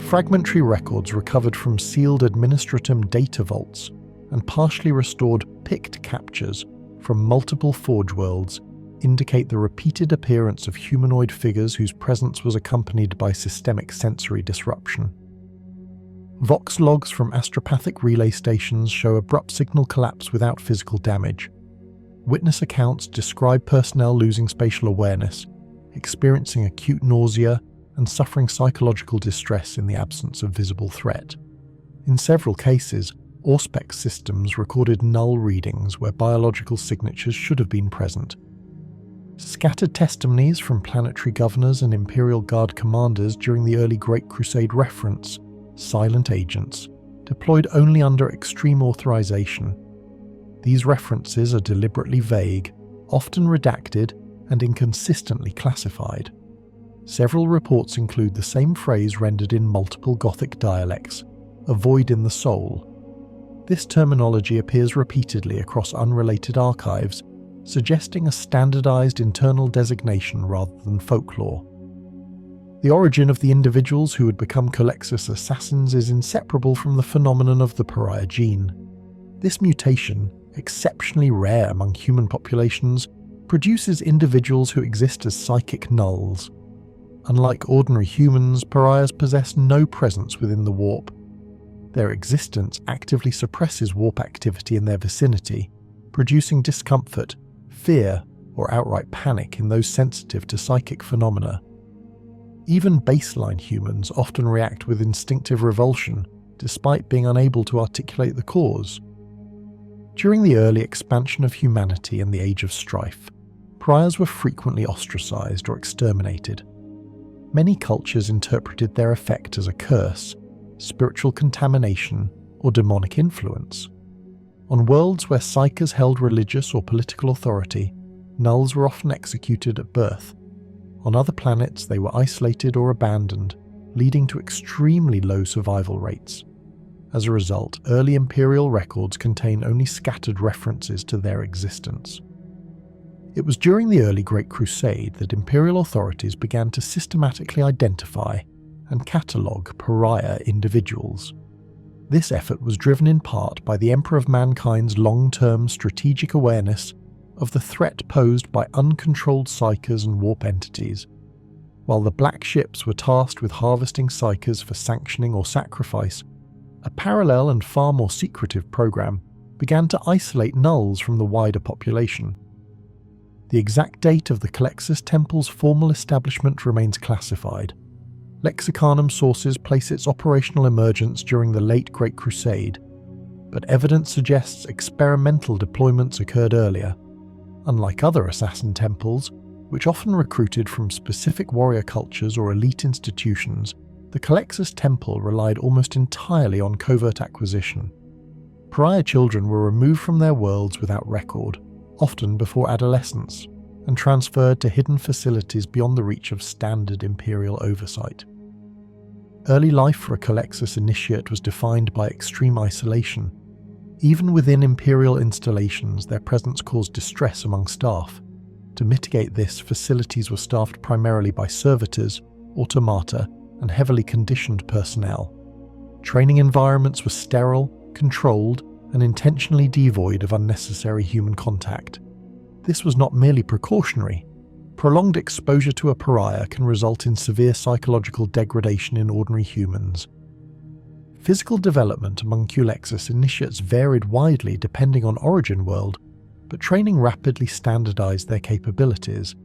fragmentary records recovered from sealed Administratum data vaults and partially restored picked captures from multiple Forge worlds indicate the repeated appearance of humanoid figures whose presence was accompanied by systemic sensory disruption. Vox logs from astropathic relay stations show abrupt signal collapse without physical damage. Witness accounts describe personnel losing spatial awareness, experiencing acute nausea, and suffering psychological distress in the absence of visible threat. In several cases, Auspex systems recorded null readings where biological signatures should have been present. Scattered testimonies from planetary governors and Imperial Guard commanders during the early Great Crusade reference silent agents, deployed only under extreme authorization. These references are deliberately vague, often redacted, and inconsistently classified. Several reports include the same phrase rendered in multiple Gothic dialects, a void in the soul. This terminology appears repeatedly across unrelated archives, suggesting a standardized internal designation rather than folklore. The origin of the individuals who would become Culexus Assassins is inseparable from the phenomenon of the pariah gene. This mutation, exceptionally rare among human populations, produces individuals who exist as psychic nulls. Unlike ordinary humans, pariahs possess no presence within the warp. Their existence actively suppresses warp activity in their vicinity, producing discomfort, fear, or outright panic in those sensitive to psychic phenomena. Even baseline humans often react with instinctive revulsion, despite being unable to articulate the cause. During the early expansion of humanity and the Age of Strife, pariahs were frequently ostracized or exterminated. Many cultures interpreted their effect as a curse, spiritual contamination, or demonic influence. On worlds where psykers held religious or political authority, nulls were often executed at birth. On other planets, they were isolated or abandoned, leading to extremely low survival rates. As a result, early Imperial records contain only scattered references to their existence. It was during the early Great Crusade that Imperial authorities began to systematically identify and catalogue pariah individuals. This effort was driven in part by the Emperor of Mankind's long-term strategic awareness of the threat posed by uncontrolled psykers and warp entities. While the Black Ships were tasked with harvesting psykers for sanctioning or sacrifice, a parallel and far more secretive program began to isolate nulls from the wider population. The exact date of the Culexus Temple's formal establishment remains classified. Lexicanum sources place its operational emergence during the late Great Crusade, but evidence suggests experimental deployments occurred earlier. Unlike other assassin temples, which often recruited from specific warrior cultures or elite institutions, the Culexus Temple relied almost entirely on covert acquisition. Pariah children were removed from their worlds without record, often before adolescence, and transferred to hidden facilities beyond the reach of standard Imperial oversight. Early life for a Culexus initiate was defined by extreme isolation. Even within Imperial installations, their presence caused distress among staff. To mitigate this, facilities were staffed primarily by servitors, automata, and heavily conditioned personnel. Training environments were sterile, controlled, and intentionally devoid of unnecessary human contact. This was not merely precautionary. Prolonged exposure to a pariah can result in severe psychological degradation in ordinary humans. Physical development among Culexus initiates varied widely depending on origin world, but training rapidly standardized their capabilities.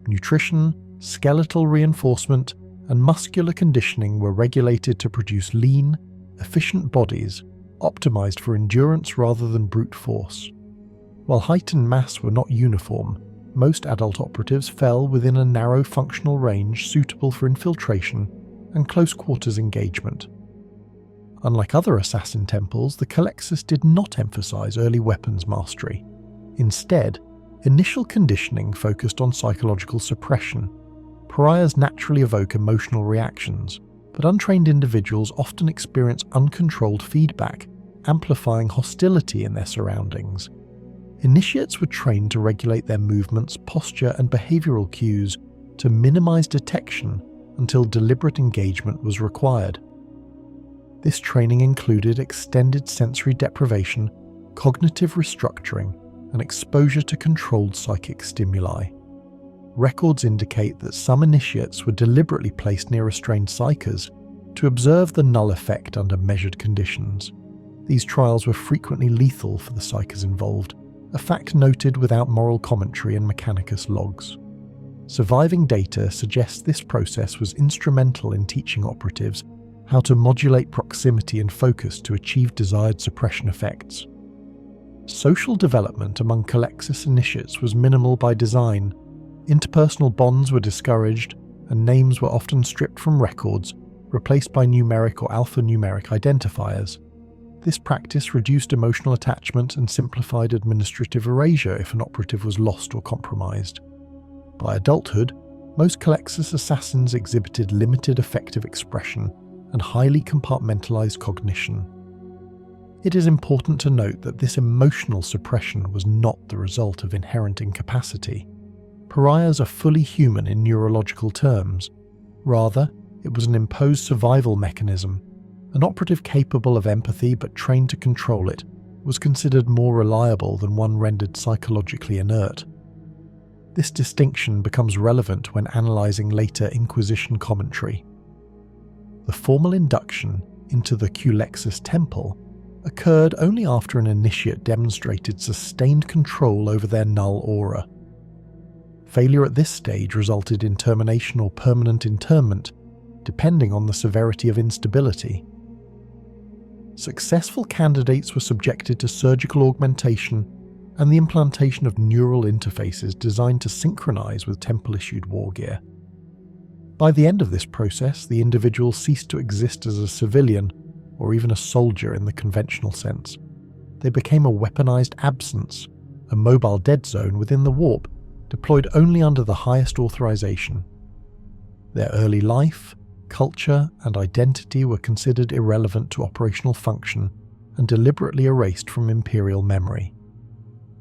Nutrition, skeletal reinforcement, and muscular conditioning were regulated to produce lean, efficient bodies, optimized for endurance rather than brute force. While height and mass were not uniform, most adult operatives fell within a narrow functional range suitable for infiltration and close quarters engagement. Unlike other assassin temples, the Culexus did not emphasize early weapons mastery. Instead, initial conditioning focused on psychological suppression. Pariahs naturally evoke emotional reactions, but untrained individuals often experience uncontrolled feedback, amplifying hostility in their surroundings. Initiates were trained to regulate their movements, posture, and behavioral cues to minimize detection until deliberate engagement was required. This training included extended sensory deprivation, cognitive restructuring, and exposure to controlled psychic stimuli. Records indicate that some initiates were deliberately placed near restrained psykers to observe the null effect under measured conditions. These trials were frequently lethal for the psykers involved, a fact noted without moral commentary in Mechanicus logs. Surviving data suggests this process was instrumental in teaching operatives how to modulate proximity and focus to achieve desired suppression effects. Social development among Culexus initiates was minimal by design. Interpersonal bonds were discouraged, and names were often stripped from records, replaced by numeric or alphanumeric identifiers. This practice reduced emotional attachment and simplified administrative erasure if an operative was lost or compromised. By adulthood, most Culexus assassins exhibited limited affective expression and highly compartmentalized cognition. It is important to note that this emotional suppression was not the result of inherent incapacity. Pariahs are fully human in neurological terms. Rather, it was an imposed survival mechanism. An operative capable of empathy but trained to control it was considered more reliable than one rendered psychologically inert. This distinction becomes relevant when analysing later Inquisition commentary. The formal induction into the Culexus Temple occurred only after an initiate demonstrated sustained control over their null aura. Failure at this stage resulted in termination or permanent internment, depending on the severity of instability. Successful candidates were subjected to surgical augmentation and the implantation of neural interfaces designed to synchronize with Temple-issued war gear. By the end of this process, the individual ceased to exist as a civilian or even a soldier in the conventional sense. They became a weaponized absence, a mobile dead zone within the warp, deployed only under the highest authorization. Their early life, culture, and identity were considered irrelevant to operational function and deliberately erased from Imperial memory.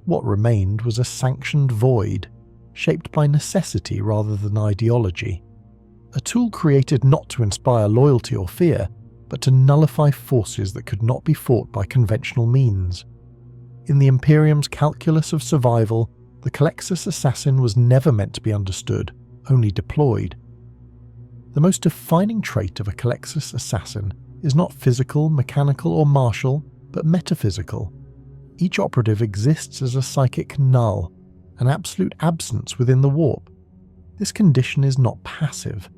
What remained was a sanctioned void, shaped by necessity rather than ideology. A tool created not to inspire loyalty or fear, but to nullify forces that could not be fought by conventional means. In the Imperium's calculus of survival, the Culexus assassin was never meant to be understood, only deployed. The most defining trait of a Culexus assassin is not physical, mechanical, or martial, but metaphysical. Each operative exists as a psychic null, an absolute absence within the warp. This condition is not passive.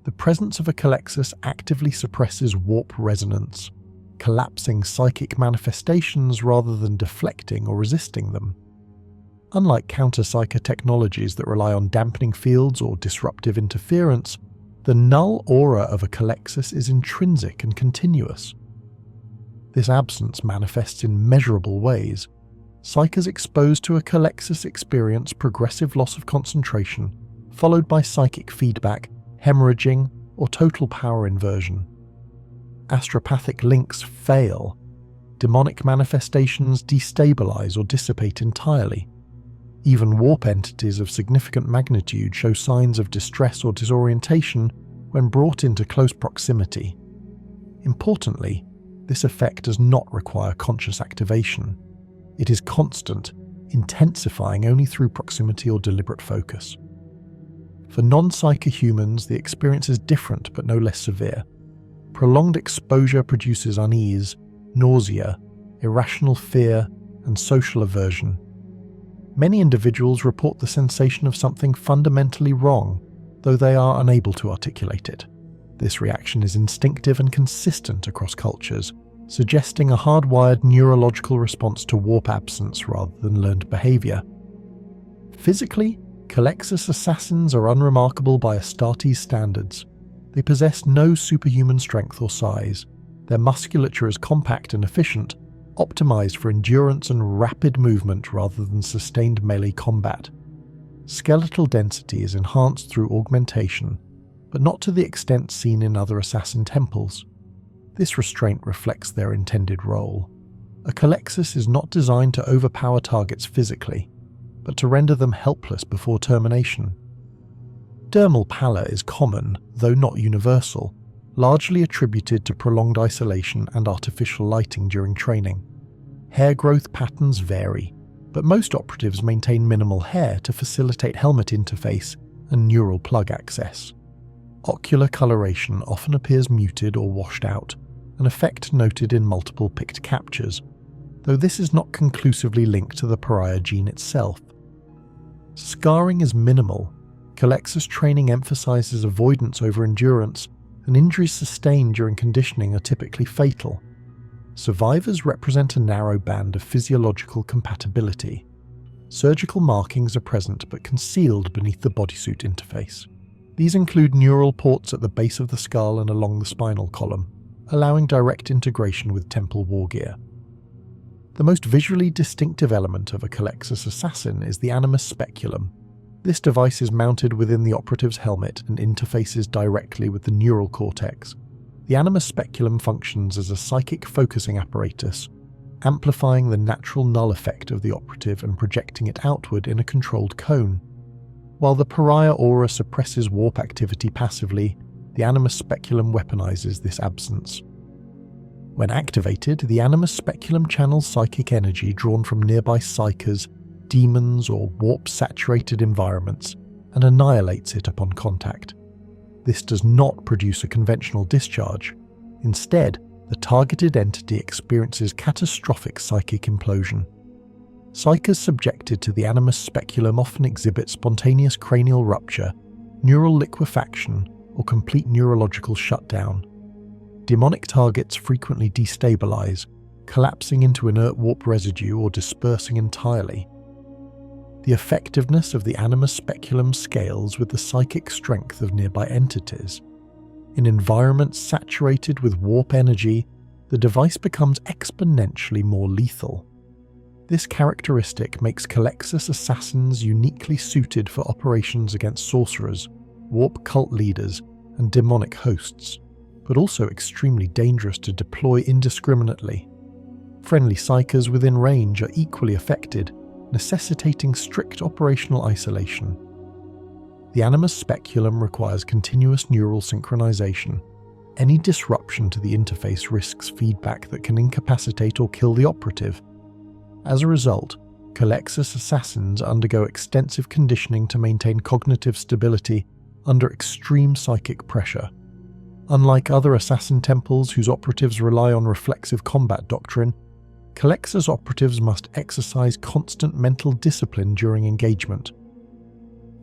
The presence of a Culexus actively suppresses warp resonance, collapsing psychic manifestations rather than deflecting or resisting them. Unlike counter-psyker technologies that rely on dampening fields or disruptive interference, the null aura of a Culexus is intrinsic and continuous. This absence manifests in measurable ways. Psykers exposed to a Culexus experience progressive loss of concentration, followed by psychic feedback, hemorrhaging, or total power inversion. Astropathic links fail. Demonic manifestations destabilize or dissipate entirely. Even warp entities of significant magnitude show signs of distress or disorientation when brought into close proximity. Importantly, this effect does not require conscious activation. It is constant, intensifying only through proximity or deliberate focus. For non-psyker humans, the experience is different but no less severe. Prolonged exposure produces unease, nausea, irrational fear, and social aversion. Many individuals report the sensation of something fundamentally wrong, though they are unable to articulate it. This reaction is instinctive and consistent across cultures, suggesting a hardwired neurological response to warp absence rather than learned behavior. Physically, Culexus assassins are unremarkable by Astartes standards. They possess no superhuman strength or size. Their musculature is compact and efficient, optimized for endurance and rapid movement rather than sustained melee combat. Skeletal density is enhanced through augmentation, but not to the extent seen in other assassin temples. This restraint reflects their intended role. A Culexus is not designed to overpower targets physically, but to render them helpless before termination. Dermal pallor is common, though not universal. largely attributed to prolonged isolation and artificial lighting during training. Hair growth patterns vary, but most operatives maintain minimal hair to facilitate helmet interface and neural plug access. Ocular coloration often appears muted or washed out, an effect noted in multiple picked captures, though this is not conclusively linked to the pariah gene itself. Scarring is minimal. Culexus training emphasizes avoidance over endurance, and injuries sustained during conditioning are typically fatal. Survivors represent a narrow band of physiological compatibility. Surgical markings are present but concealed beneath the bodysuit interface. These include neural ports at the base of the skull and along the spinal column, allowing direct integration with temple wargear. The most visually distinctive element of a Culexus Assassin is the animus speculum. This device is mounted within the operative's helmet and interfaces directly with the neural cortex. The animus speculum functions as a psychic focusing apparatus, amplifying the natural null effect of the operative and projecting it outward in a controlled cone. While the pariah aura suppresses warp activity passively, the animus speculum weaponizes this absence. When activated, the animus speculum channels psychic energy drawn from nearby psykers, demons, or warp-saturated environments and annihilates it upon contact. This does not produce a conventional discharge. Instead, the targeted entity experiences catastrophic psychic implosion. Psykers subjected to the animus speculum often exhibit spontaneous cranial rupture, neural liquefaction, or complete neurological shutdown. Daemonic targets frequently destabilize, collapsing into inert warp residue or dispersing entirely. The effectiveness of the animus speculum scales with the psychic strength of nearby entities. In environments saturated with warp energy, the device becomes exponentially more lethal. This characteristic makes Culexus Assassins uniquely suited for operations against sorcerers, warp cult leaders, and demonic hosts, but also extremely dangerous to deploy indiscriminately. Friendly psykers within range are equally affected, necessitating strict operational isolation. The animus speculum requires continuous neural synchronization. Any disruption to the interface risks feedback that can incapacitate or kill the operative. As a result, Culexus Assassins undergo extensive conditioning to maintain cognitive stability under extreme psychic pressure. Unlike other assassin temples whose operatives rely on reflexive combat doctrine, Culexus operatives must exercise constant mental discipline during engagement.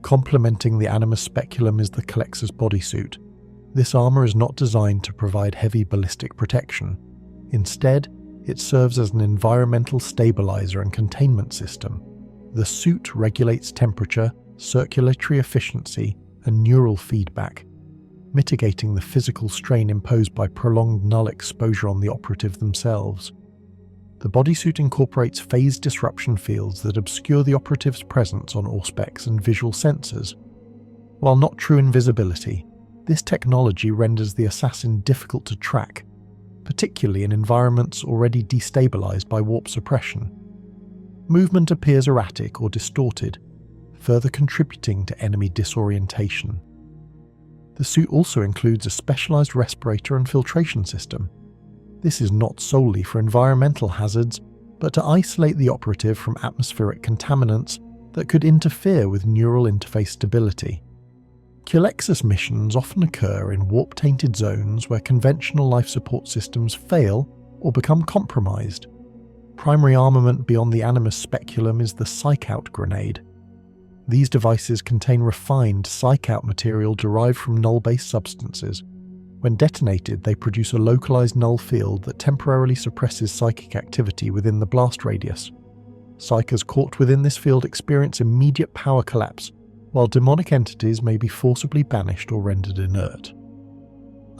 Complementing the animus speculum is the Culexus bodysuit. This armor is not designed to provide heavy ballistic protection. Instead, it serves as an environmental stabilizer and containment system. The suit regulates temperature, circulatory efficiency, and neural feedback, mitigating the physical strain imposed by prolonged null exposure on the operative themselves. The bodysuit incorporates phase disruption fields that obscure the operative's presence on auspex and visual sensors. While not true invisibility, this technology renders the assassin difficult to track, particularly in environments already destabilized by warp suppression. Movement appears erratic or distorted, further contributing to enemy disorientation. The suit also includes a specialized respirator and filtration system. This is not solely for environmental hazards, but to isolate the operative from atmospheric contaminants that could interfere with neural interface stability. Culexus missions often occur in warp-tainted zones where conventional life support systems fail or become compromised. Primary armament beyond the animus speculum is the psych-out grenade. These devices contain refined psych-out material derived from null-based substances. When detonated, they produce a localized null field that temporarily suppresses psychic activity within the blast radius. Psykers caught within this field experience immediate power collapse, while demonic entities may be forcibly banished or rendered inert.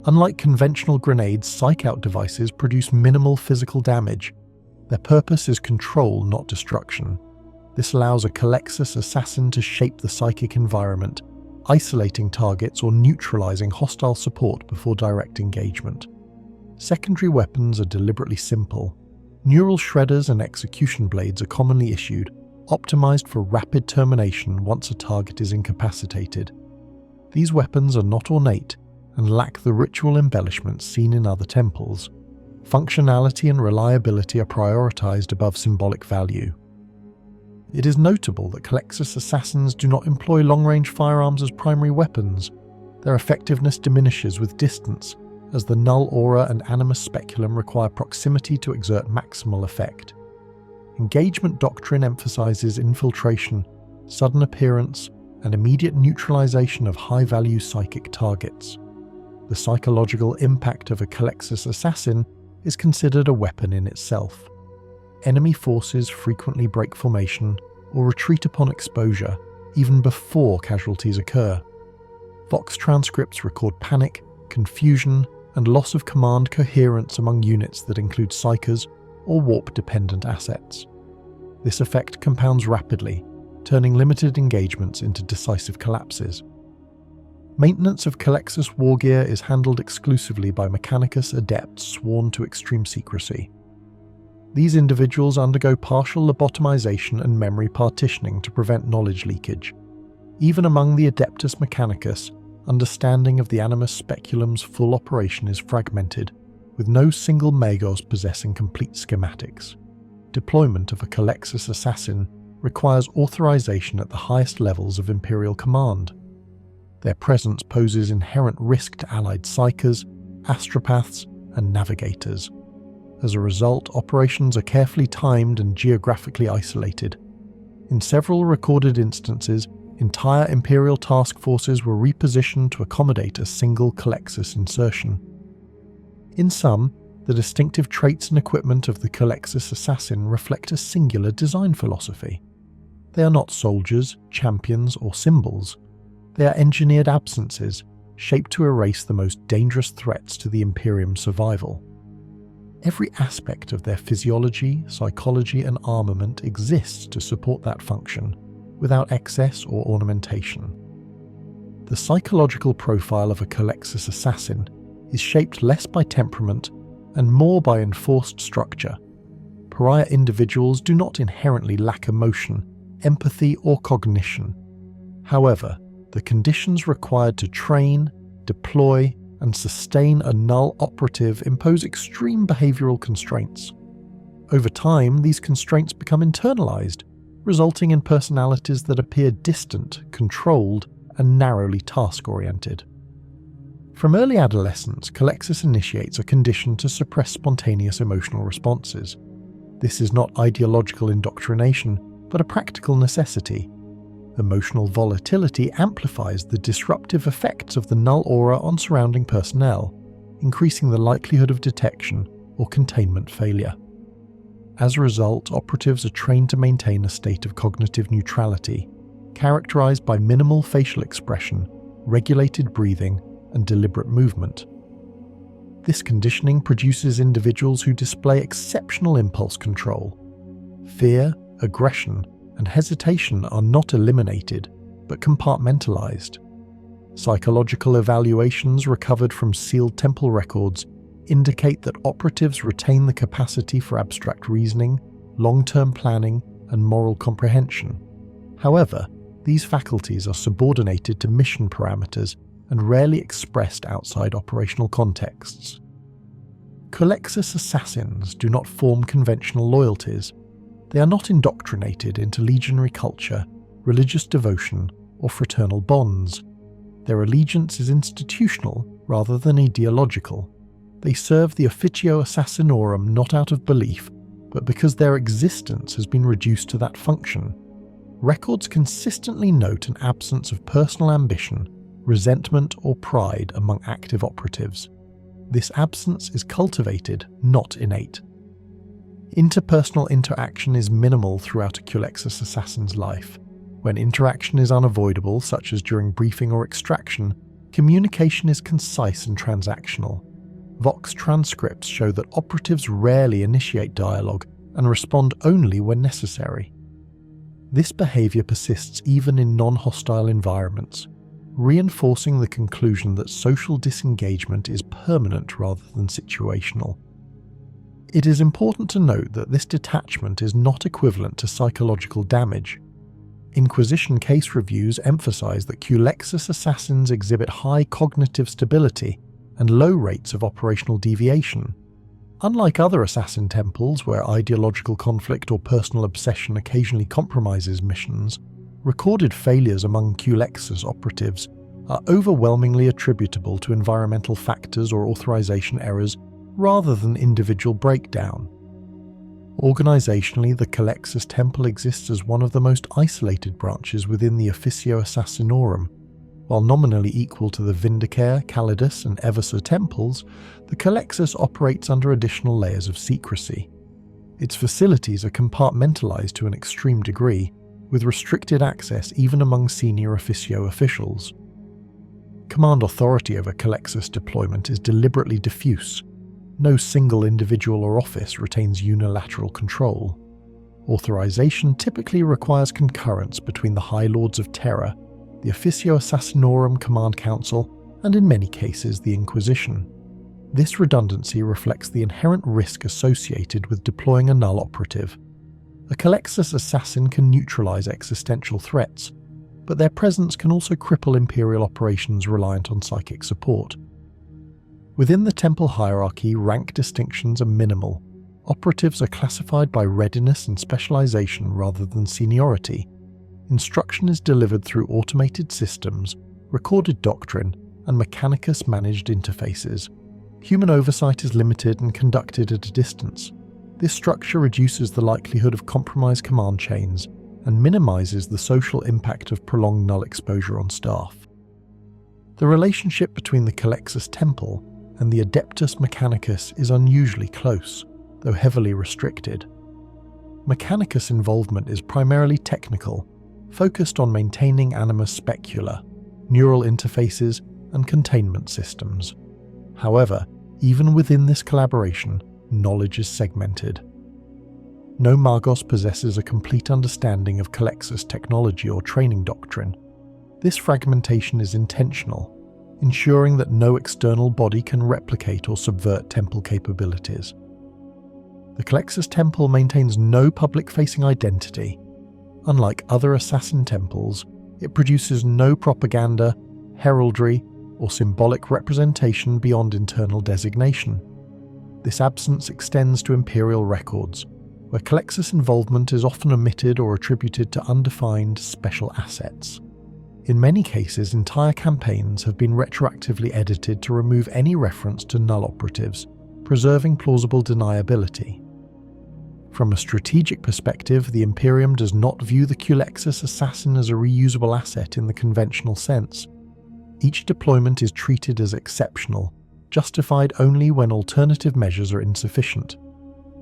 Unlike conventional grenades, psych-out devices produce minimal physical damage. Their purpose is control, not destruction. This allows a Culexus assassin to shape the psychic environment, isolating targets or neutralizing hostile support before direct engagement. Secondary weapons are deliberately simple. Neural shredders and execution blades are commonly issued, optimized for rapid termination once a target is incapacitated. These weapons are not ornate, and lack the ritual embellishments seen in other temples, functionality and reliability are prioritized above symbolic value. It is notable that Culexus Assassins do not employ long-range firearms as primary weapons. Their effectiveness diminishes with distance, as the null aura and animus speculum require proximity to exert maximal effect. Engagement doctrine emphasizes infiltration, sudden appearance, and immediate neutralization of high-value psychic targets. The psychological impact of a Culexus assassin is considered a weapon in itself. Enemy forces frequently break formation or retreat upon exposure, even before casualties occur. Vox transcripts record panic, confusion, and loss of command coherence among units that include psykers or warp-dependent assets. This effect compounds rapidly, turning limited engagements into decisive collapses. Maintenance of Culexus wargear is handled exclusively by Mechanicus adepts sworn to extreme secrecy. These individuals undergo partial lobotomization and memory partitioning to prevent knowledge leakage. Even among the Adeptus Mechanicus, understanding of the animus speculum's full operation is fragmented, with no single magos possessing complete schematics. Deployment of a Culexus assassin requires authorization at the highest levels of Imperial command. Their presence poses inherent risk to allied psykers, astropaths, and navigators. As a result, operations are carefully timed and geographically isolated. In several recorded instances, entire Imperial task forces were repositioned to accommodate a single Culexus insertion. In sum, the distinctive traits and equipment of the Culexus assassin reflect a singular design philosophy. They are not soldiers, champions, or symbols. They are engineered absences, shaped to erase the most dangerous threats to the Imperium's survival. Every aspect of their physiology, psychology, and armament exists to support that function, without excess or ornamentation. The psychological profile of a Culexus assassin is shaped less by temperament and more by enforced structure. Pariah individuals do not inherently lack emotion, empathy, or cognition. However, the conditions required to train, deploy, and sustain a null operative impose extreme behavioral constraints. Over time, these constraints become internalized, resulting in personalities that appear distant, controlled, and narrowly task-oriented. From early adolescence, Culexus initiates a condition to suppress spontaneous emotional responses. This is not ideological indoctrination, but a practical necessity. Emotional volatility amplifies the disruptive effects of the null aura on surrounding personnel, increasing the likelihood of detection or containment failure. As a result, operatives are trained to maintain a state of cognitive neutrality, characterized by minimal facial expression, regulated breathing, and deliberate movement. This conditioning produces individuals who display exceptional impulse control. Fear, aggression, and hesitation are not eliminated, but compartmentalized. Psychological evaluations recovered from sealed temple records indicate that operatives retain the capacity for abstract reasoning, long-term planning, and moral comprehension. However, these faculties are subordinated to mission parameters and rarely expressed outside operational contexts. Culexus assassins do not form conventional loyalties. They are not indoctrinated into legionary culture, religious devotion, or fraternal bonds. Their allegiance is institutional rather than ideological. They serve the Officio Assassinorum not out of belief, but because their existence has been reduced to that function. Records consistently note an absence of personal ambition, resentment, or pride among active operatives. This absence is cultivated, not innate. Interpersonal interaction is minimal throughout a Culexus assassin's life. When interaction is unavoidable, such as during briefing or extraction, communication is concise and transactional. Vox transcripts show that operatives rarely initiate dialogue and respond only when necessary. This behavior persists even in non-hostile environments, reinforcing the conclusion that social disengagement is permanent rather than situational. It is important to note that this detachment is not equivalent to psychological damage. Inquisition case reviews emphasize that Culexus assassins exhibit high cognitive stability and low rates of operational deviation. Unlike other assassin temples where ideological conflict or personal obsession occasionally compromises missions, recorded failures among Culexus operatives are overwhelmingly attributable to environmental factors or authorization errors rather than individual breakdown. Organizationally, the Culexus Temple exists as one of the most isolated branches within the Officio Assassinorum. While nominally equal to the Vindicare, Calidus, and Eversor temples, the Culexus operates under additional layers of secrecy. Its facilities are compartmentalized to an extreme degree, with restricted access even among senior Officio officials. Command authority over Culexus deployment is deliberately diffuse. No single individual or office retains unilateral control. Authorization typically requires concurrence between the High Lords of Terror, the Officio Assassinorum Command Council, and in many cases the Inquisition. This redundancy reflects the inherent risk associated with deploying a null operative. A Culexus assassin can neutralize existential threats, but their presence can also cripple Imperial operations reliant on psychic support. Within the temple hierarchy, rank distinctions are minimal. Operatives are classified by readiness and specialization rather than seniority. Instruction is delivered through automated systems, recorded doctrine, and Mechanicus managed interfaces. Human oversight is limited and conducted at a distance. This structure reduces the likelihood of compromised command chains and minimizes the social impact of prolonged null exposure on staff. The relationship between the Culexus Temple and the Adeptus Mechanicus is unusually close, though heavily restricted. Mechanicus involvement is primarily technical, focused on maintaining animus specula, neural interfaces, and containment systems. However, even within this collaboration, knowledge is segmented. No Magos possesses a complete understanding of Culexus technology or training doctrine. This fragmentation is intentional, ensuring that no external body can replicate or subvert temple capabilities. The Culexus Temple maintains no public-facing identity. Unlike other assassin temples, it produces no propaganda, heraldry, or symbolic representation beyond internal designation. This absence extends to Imperial records, where Culexus involvement is often omitted or attributed to undefined special assets. In many cases, entire campaigns have been retroactively edited to remove any reference to null operatives, preserving plausible deniability. From a strategic perspective, the Imperium does not view the Culexus assassin as a reusable asset in the conventional sense. Each deployment is treated as exceptional, justified only when alternative measures are insufficient.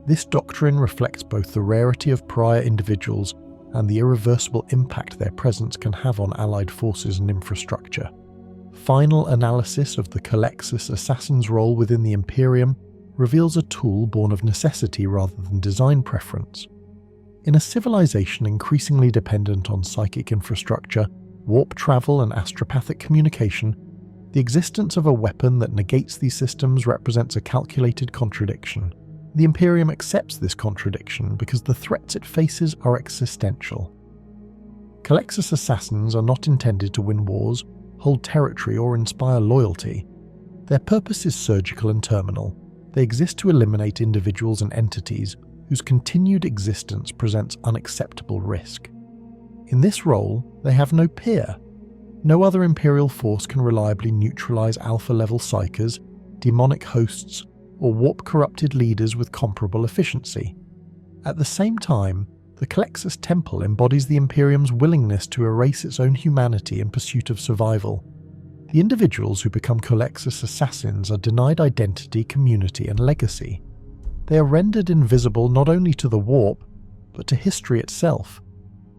This doctrine reflects both the rarity of prior individuals and the irreversible impact their presence can have on allied forces and infrastructure. Final analysis of the Culexus assassin's role within the Imperium reveals a tool born of necessity rather than design preference. In a civilization increasingly dependent on psychic infrastructure, warp travel, and astropathic communication, the existence of a weapon that negates these systems represents a calculated contradiction. The Imperium accepts this contradiction because the threats it faces are existential. Culexus assassins are not intended to win wars, hold territory, or inspire loyalty. Their purpose is surgical and terminal. They exist to eliminate individuals and entities whose continued existence presents unacceptable risk. In this role, they have no peer. No other Imperial force can reliably neutralize alpha-level psykers, daemonic hosts, or warp-corrupted leaders with comparable efficiency. At the same time, the Culexus Temple embodies the Imperium's willingness to erase its own humanity in pursuit of survival. The individuals who become Culexus assassins are denied identity, community, and legacy. They are rendered invisible not only to the warp, but to history itself.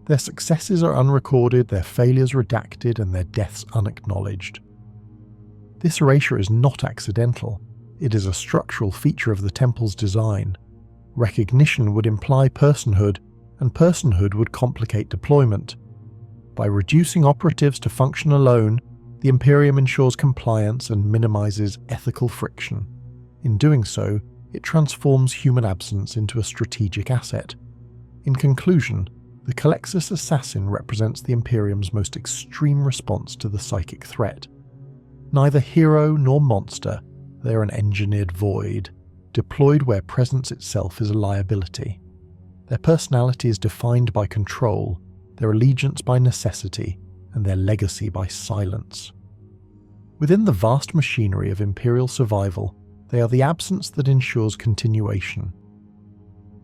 Their successes are unrecorded, their failures redacted, and their deaths unacknowledged. This erasure is not accidental. It is a structural feature of the Temple's design. Recognition would imply personhood, and personhood would complicate deployment. By reducing operatives to function alone, the Imperium ensures compliance and minimizes ethical friction. In doing so, it transforms human absence into a strategic asset. In conclusion, The Culexus Assassin represents the Imperium's most extreme response to the psychic threat. Neither hero nor monster, they are an engineered void, deployed where presence itself is a liability. Their personality is defined by control, their allegiance by necessity, and their legacy by silence. Within the vast machinery of Imperial survival, they are the absence that ensures continuation.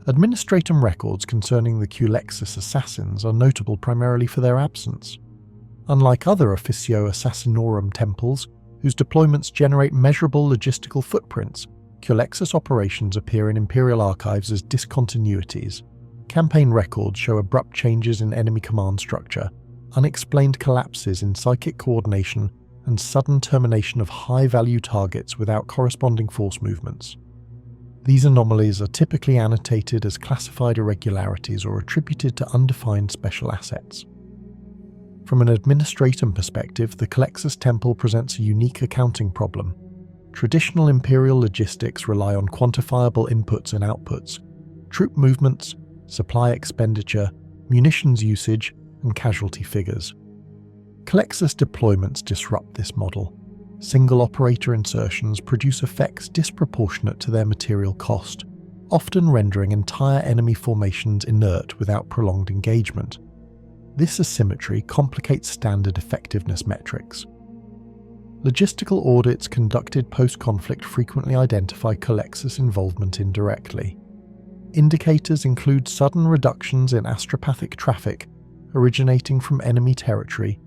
Administratum records concerning the Culexus Assassins are notable primarily for their absence. Unlike other Officio Assassinorum temples, whose deployments generate measurable logistical footprints, Culexus operations appear in Imperial archives as discontinuities. Campaign records show abrupt changes in enemy command structure, unexplained collapses in psychic coordination, and sudden termination of high-value targets without corresponding force movements. These anomalies are typically annotated as classified irregularities or attributed to undefined special assets. From an Administratum perspective, the Culexus Temple presents a unique accounting problem. Traditional Imperial logistics rely on quantifiable inputs and outputs, troop movements, supply expenditure, munitions usage, and casualty figures. Culexus deployments disrupt this model. Single operator insertions produce effects disproportionate to their material cost, often rendering entire enemy formations inert without prolonged engagement. This asymmetry complicates standard effectiveness metrics. Logistical audits conducted post-conflict frequently identify Culexus involvement indirectly. Indicators include sudden reductions in astropathic traffic originating from enemy territory,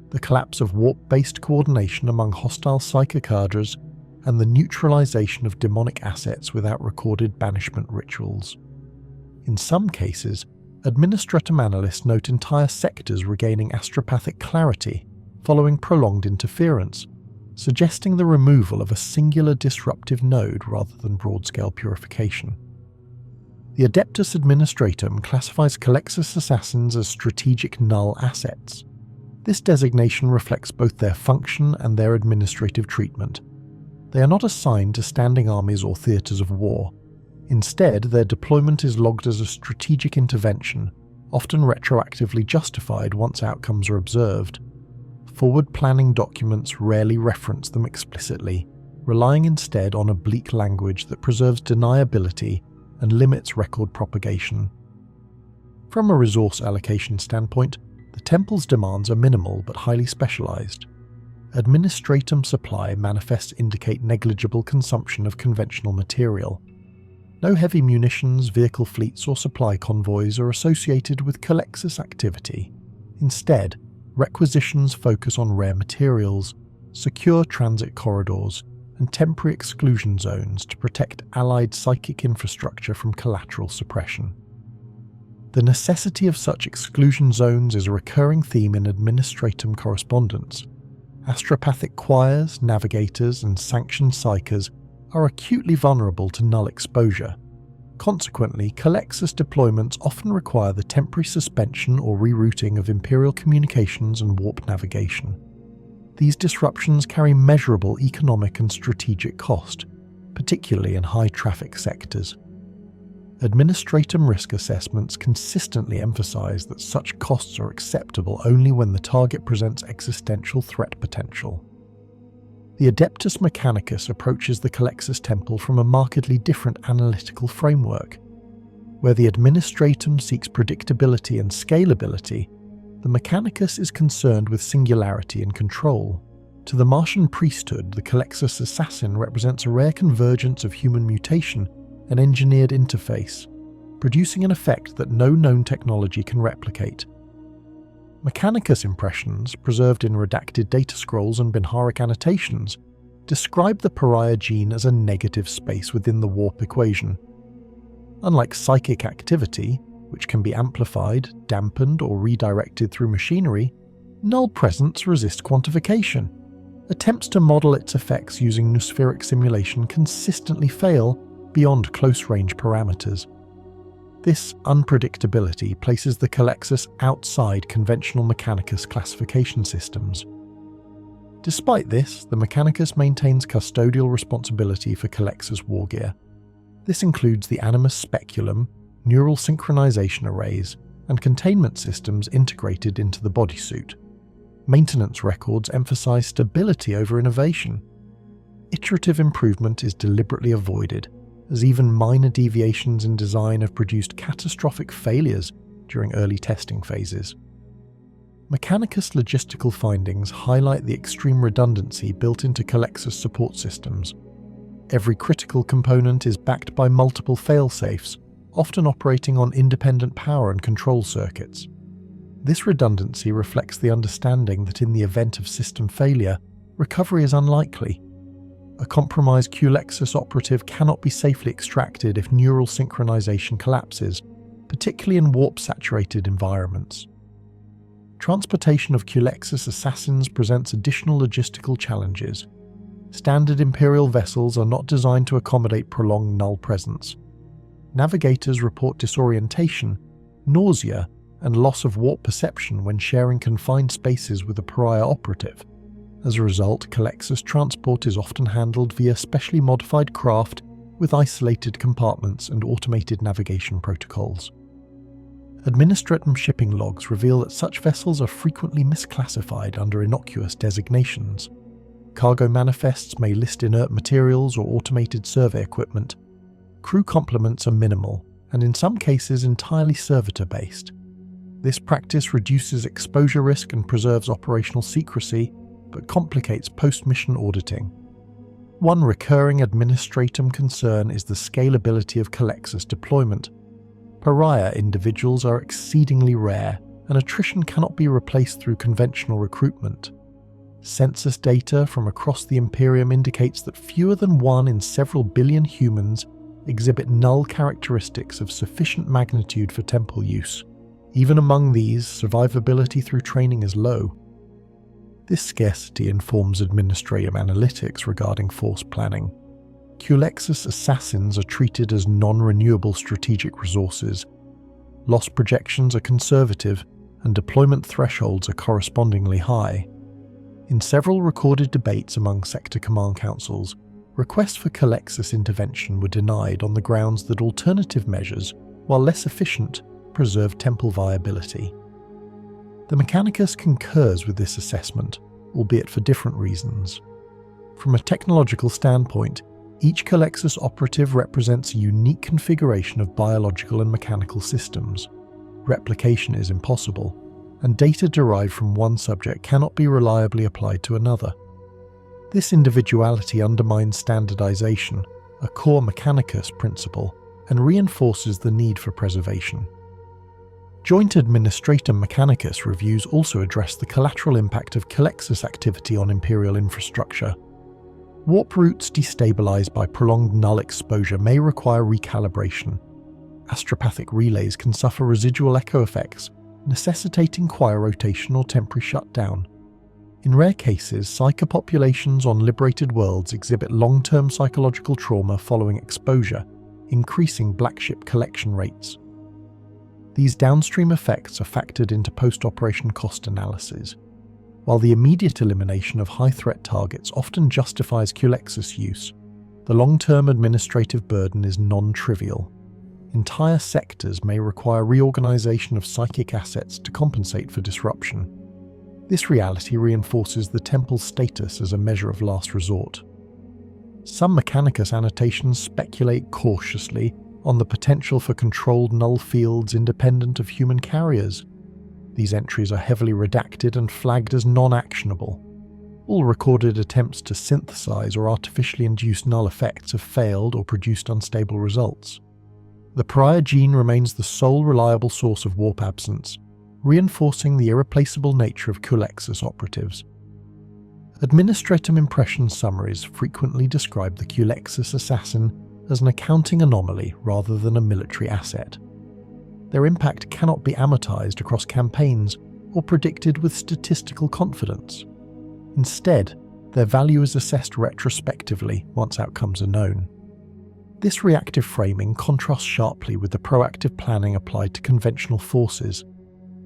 the collapse of warp-based coordination among hostile psyker cadres, and the neutralization of daemonic assets without recorded banishment rituals. In some cases, Administratum analysts note entire sectors regaining astropathic clarity following prolonged interference, suggesting the removal of a singular disruptive node rather than broad-scale purification. The Adeptus Administratum classifies Culexus Assassins as strategic null assets. This designation reflects both their function and their administrative treatment. They are not assigned to standing armies or theatres of war. Instead, their deployment is logged as a strategic intervention, often retroactively justified once outcomes are observed. Forward planning documents rarely reference them explicitly, relying instead on oblique language that preserves deniability and limits record propagation. From a resource allocation standpoint, the temple's demands are minimal but highly specialized. Administratum supply manifests indicate negligible consumption of conventional material. No heavy munitions, vehicle fleets, or supply convoys are associated with Culexus activity. Instead, requisitions focus on rare materials, secure transit corridors, and temporary exclusion zones to protect Allied psychic infrastructure from collateral suppression. The necessity of such exclusion zones is a recurring theme in Administratum correspondence. Astropathic choirs, navigators, and sanctioned psykers are acutely vulnerable to null exposure. Consequently, Culexus deployments often require the temporary suspension or rerouting of Imperial communications and warp navigation. These disruptions carry measurable economic and strategic cost, particularly in high-traffic sectors. Administratum risk assessments consistently emphasize that such costs are acceptable only when the target presents existential threat potential. The Adeptus Mechanicus approaches the Culexus Temple from a markedly different analytical framework. Where the Administratum seeks predictability and scalability, the Mechanicus is concerned with singularity and control. To the Martian priesthood, the Culexus Assassin represents a rare convergence of human mutation and engineered interface, producing an effect that no known technology can replicate. Mechanicus impressions, preserved in redacted data scrolls and binaric annotations, describe the pariah gene as a negative space within the warp equation. Unlike psychic activity, which can be amplified, dampened, or redirected through machinery, null presence resists quantification. Attempts to model its effects using noospheric simulation consistently fail beyond close-range parameters. This unpredictability places the Culexus outside conventional Mechanicus classification systems. Despite this, the Mechanicus maintains custodial responsibility for Culexus wargear. This includes the Animus Speculum, neural synchronization arrays, and containment systems integrated into the bodysuit. Maintenance records emphasize stability over innovation. Iterative improvement is deliberately avoided, as even minor deviations in design have produced catastrophic failures during early testing phases. Mechanicus logistical findings highlight the extreme redundancy built into Culexus support systems. Every critical component is backed by multiple failsafes, often operating on independent power and control circuits. This redundancy reflects the understanding that in the event of system failure, recovery is unlikely. A compromised Culexus operative cannot be safely extracted if neural synchronization collapses, particularly in warp-saturated environments. Transportation of Culexus Assassins presents additional logistical challenges. Standard Imperial vessels are not designed to accommodate prolonged null presence. Navigators report disorientation, nausea, and loss of warp perception when sharing confined spaces with a pariah operative. As a result, Culexus transport is often handled via specially modified craft with isolated compartments and automated navigation protocols. Administratum shipping logs reveal that such vessels are frequently misclassified under innocuous designations. Cargo manifests may list inert materials or automated survey equipment. Crew complements are minimal, and in some cases entirely servitor-based. This practice reduces exposure risk and preserves operational secrecy, but complicates post-mission auditing. One recurring Administratum concern is the scalability of Culexus deployment. Pariah individuals are exceedingly rare, and attrition cannot be replaced through conventional recruitment. Census data from across the Imperium indicates that fewer than 1 in several billion humans exhibit null characteristics of sufficient magnitude for temple use. Even among these, survivability through training is low. This scarcity informs Administratum analytics regarding force planning. Culexus Assassins are treated as non-renewable strategic resources. Loss projections are conservative, and deployment thresholds are correspondingly high. In several recorded debates among sector command councils, requests for Culexus intervention were denied on the grounds that alternative measures, while less efficient, preserve temple viability. The Mechanicus concurs with this assessment, albeit for different reasons. From a technological standpoint, each Culexus operative represents a unique configuration of biological and mechanical systems. Replication is impossible, and data derived from one subject cannot be reliably applied to another. This individuality undermines standardization, a core Mechanicus principle, and reinforces the need for preservation. Joint Administratum Mechanicus reviews also address the collateral impact of Culexus activity on Imperial infrastructure. Warp routes destabilized by prolonged null exposure may require recalibration. Astropathic relays can suffer residual echo effects, necessitating choir rotation or temporary shutdown. In rare cases, psyker populations on liberated worlds exhibit long-term psychological trauma following exposure, increasing black ship collection rates. These downstream effects are factored into post-operation cost analyses. While the immediate elimination of high-threat targets often justifies Culexus use, the long-term administrative burden is non-trivial. Entire sectors may require reorganization of psychic assets to compensate for disruption. This reality reinforces the temple's status as a measure of last resort. Some Mechanicus annotations speculate cautiously on the potential for controlled null fields independent of human carriers. These entries are heavily redacted and flagged as non-actionable. All recorded attempts to synthesize or artificially induce null effects have failed or produced unstable results. The pariah gene remains the sole reliable source of warp absence, reinforcing the irreplaceable nature of Culexus operatives. Administratum impression summaries frequently describe the Culexus assassin as an accounting anomaly rather than a military asset. Their impact cannot be amortized across campaigns or predicted with statistical confidence. Instead, their value is assessed retrospectively once outcomes are known. This reactive framing contrasts sharply with the proactive planning applied to conventional forces.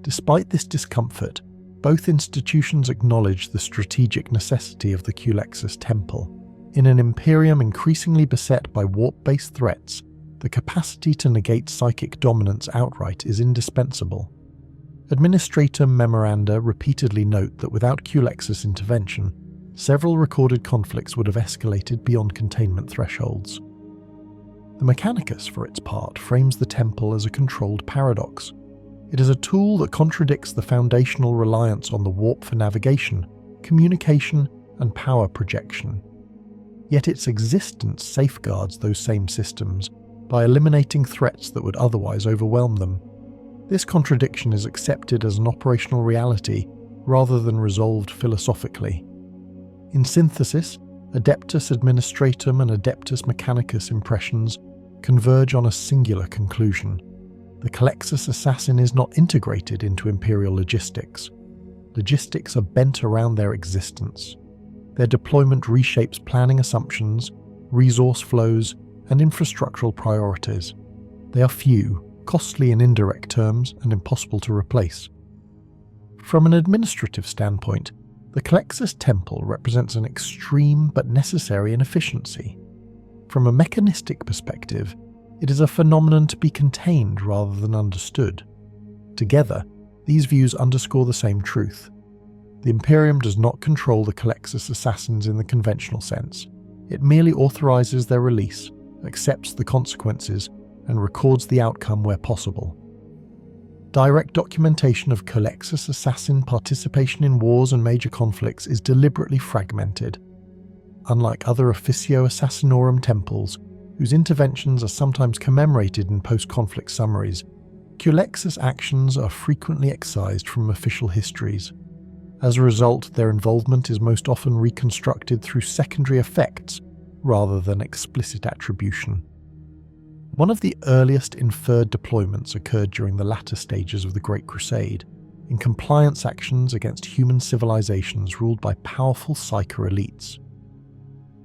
Despite this discomfort, both institutions acknowledge the strategic necessity of the Culexus Temple. In an Imperium increasingly beset by warp-based threats, the capacity to negate psychic dominance outright is indispensable. Administratum memoranda repeatedly note that without Culexus intervention, several recorded conflicts would have escalated beyond containment thresholds. The Mechanicus, for its part, frames the Temple as a controlled paradox. It is a tool that contradicts the foundational reliance on the warp for navigation, communication, and power projection. Yet its existence safeguards those same systems by eliminating threats that would otherwise overwhelm them. This contradiction is accepted as an operational reality rather than resolved philosophically. In synthesis, Adeptus Administratum and Adeptus Mechanicus impressions converge on a singular conclusion. The Culexus Assassin is not integrated into Imperial logistics. Logistics are bent around their existence. Their deployment reshapes planning assumptions, resource flows, and infrastructural priorities. They are few, costly in indirect terms, and impossible to replace. From an administrative standpoint, the Culexus Temple represents an extreme but necessary inefficiency. From a mechanistic perspective, it is a phenomenon to be contained rather than understood. Together, these views underscore the same truth. The Imperium does not control the Culexus Assassins in the conventional sense. It merely authorizes their release, accepts the consequences, and records the outcome where possible. Direct documentation of Culexus Assassin participation in wars and major conflicts is deliberately fragmented. Unlike other Officio Assassinorum temples, whose interventions are sometimes commemorated in post-conflict summaries, Culexus actions are frequently excised from official histories. As a result, their involvement is most often reconstructed through secondary effects rather than explicit attribution. One of the earliest inferred deployments occurred during the latter stages of the Great Crusade, in compliance actions against human civilizations ruled by powerful psyker elites.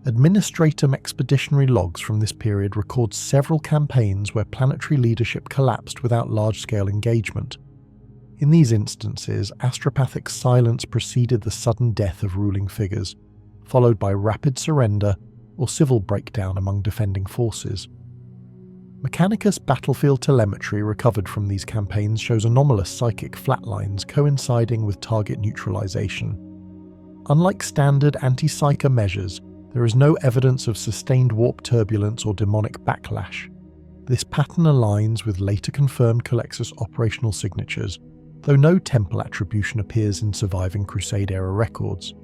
Administratum expeditionary logs from this period record several campaigns where planetary leadership collapsed without large-scale engagement. In these instances, astropathic silence preceded the sudden death of ruling figures, followed by rapid surrender or civil breakdown among defending forces. Mechanicus battlefield telemetry recovered from these campaigns shows anomalous psychic flatlines coinciding with target neutralization. Unlike standard anti-psyker measures, there is no evidence of sustained warp turbulence or daemonic backlash. This pattern aligns with later confirmed Culexus operational signatures, though no temple attribution appears in surviving Crusade-era records.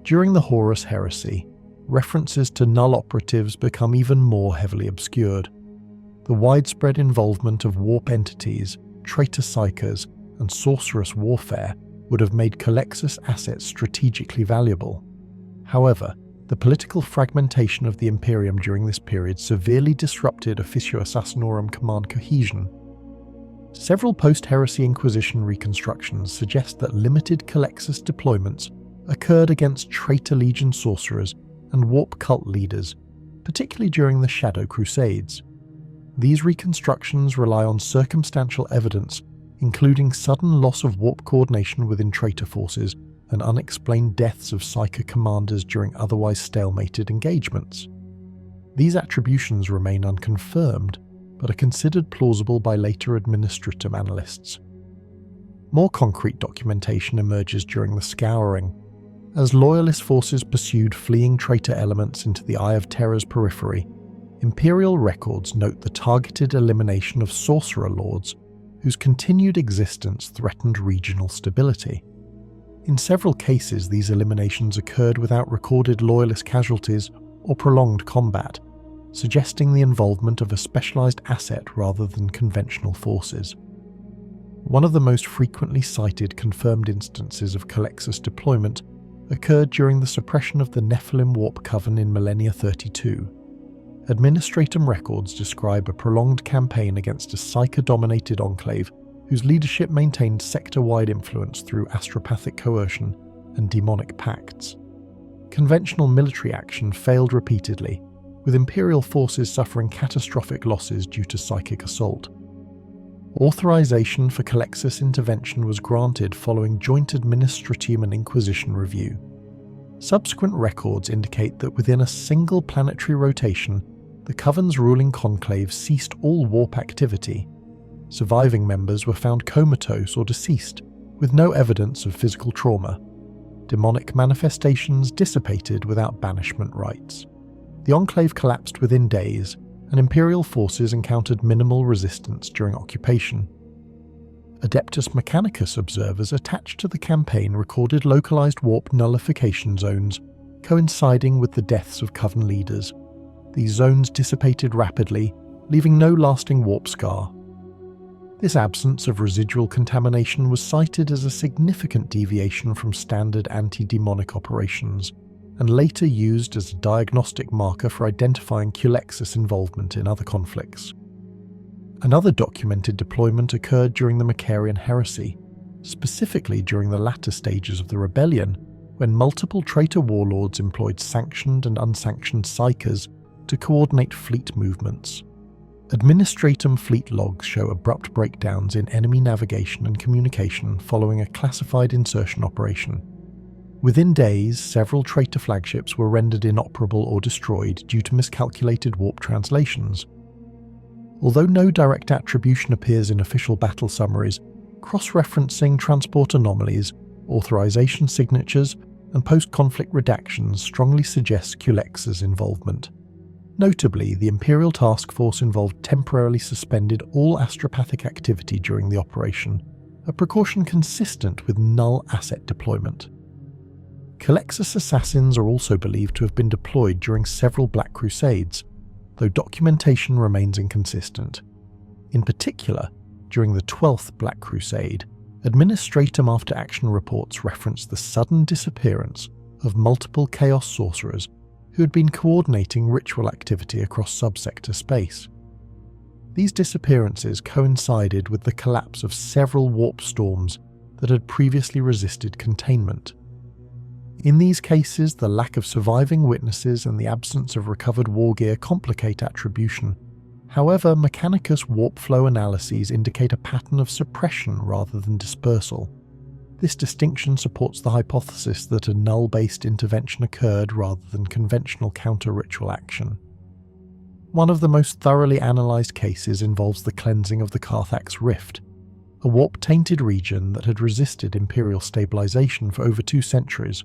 During the Horus heresy, references to null operatives become even more heavily obscured. The widespread involvement of warp entities, traitor psykers, and sorcerous warfare would have made Culexus assets strategically valuable. However, the political fragmentation of the Imperium during this period severely disrupted Officio Assassinorum command cohesion. Several post-heresy Inquisition reconstructions suggest that limited Culexus deployments occurred against traitor legion sorcerers and warp cult leaders, particularly during the Shadow Crusades. These reconstructions rely on circumstantial evidence, including sudden loss of warp coordination within traitor forces and unexplained deaths of psyker commanders during otherwise stalemated engagements. These attributions remain unconfirmed, but are considered plausible by later Administratum analysts. More concrete documentation emerges during the Scouring. As loyalist forces pursued fleeing traitor elements into the Eye of Terror's periphery, Imperial records note the targeted elimination of sorcerer lords whose continued existence threatened regional stability. In several cases, these eliminations occurred without recorded loyalist casualties or prolonged combat, suggesting the involvement of a specialized asset rather than conventional forces. One of the most frequently cited confirmed instances of Culexus deployment occurred during the suppression of the Nephilim Warp Coven in Millennia 32. Administratum records describe a prolonged campaign against a psyker-dominated enclave whose leadership maintained sector-wide influence through astropathic coercion and daemonic pacts. Conventional military action failed repeatedly, with Imperial forces suffering catastrophic losses due to psychic assault. Authorization for Culexus intervention was granted following joint Administratum and Inquisition review. Subsequent records indicate that within a single planetary rotation, the Coven's ruling conclave ceased all warp activity. Surviving members were found comatose or deceased, with no evidence of physical trauma. Demonic manifestations dissipated without banishment rites. The Enclave collapsed within days, and Imperial forces encountered minimal resistance during occupation. Adeptus Mechanicus observers attached to the campaign recorded localized warp nullification zones, coinciding with the deaths of Coven leaders. These zones dissipated rapidly, leaving no lasting warp scar. This absence of residual contamination was cited as a significant deviation from standard anti-demonic operations, and later used as a diagnostic marker for identifying Culexus involvement in other conflicts. Another documented deployment occurred during the Macarian heresy, specifically during the latter stages of the rebellion, when multiple traitor warlords employed sanctioned and unsanctioned psykers to coordinate fleet movements. Administratum fleet logs show abrupt breakdowns in enemy navigation and communication following a classified insertion operation. Within days, several traitor flagships were rendered inoperable or destroyed due to miscalculated warp translations. Although no direct attribution appears in official battle summaries, cross-referencing transport anomalies, authorization signatures, and post-conflict redactions strongly suggest Culexus involvement. Notably, the Imperial task force involved temporarily suspended all astropathic activity during the operation, a precaution consistent with null asset deployment. Culexus Assassins are also believed to have been deployed during several Black Crusades, though documentation remains inconsistent. In particular, during the 12th Black Crusade, Administratum after-action reports referenced the sudden disappearance of multiple Chaos sorcerers who had been coordinating ritual activity across subsector space. These disappearances coincided with the collapse of several warp storms that had previously resisted containment. In these cases, the lack of surviving witnesses and the absence of recovered war gear complicate attribution. However, Mechanicus warp flow analyses indicate a pattern of suppression rather than dispersal. This distinction supports the hypothesis that a null-based intervention occurred rather than conventional counter-ritual action. One of the most thoroughly analysed cases involves the cleansing of the Carthax Rift, a warp-tainted region that had resisted Imperial stabilisation for over 2 centuries.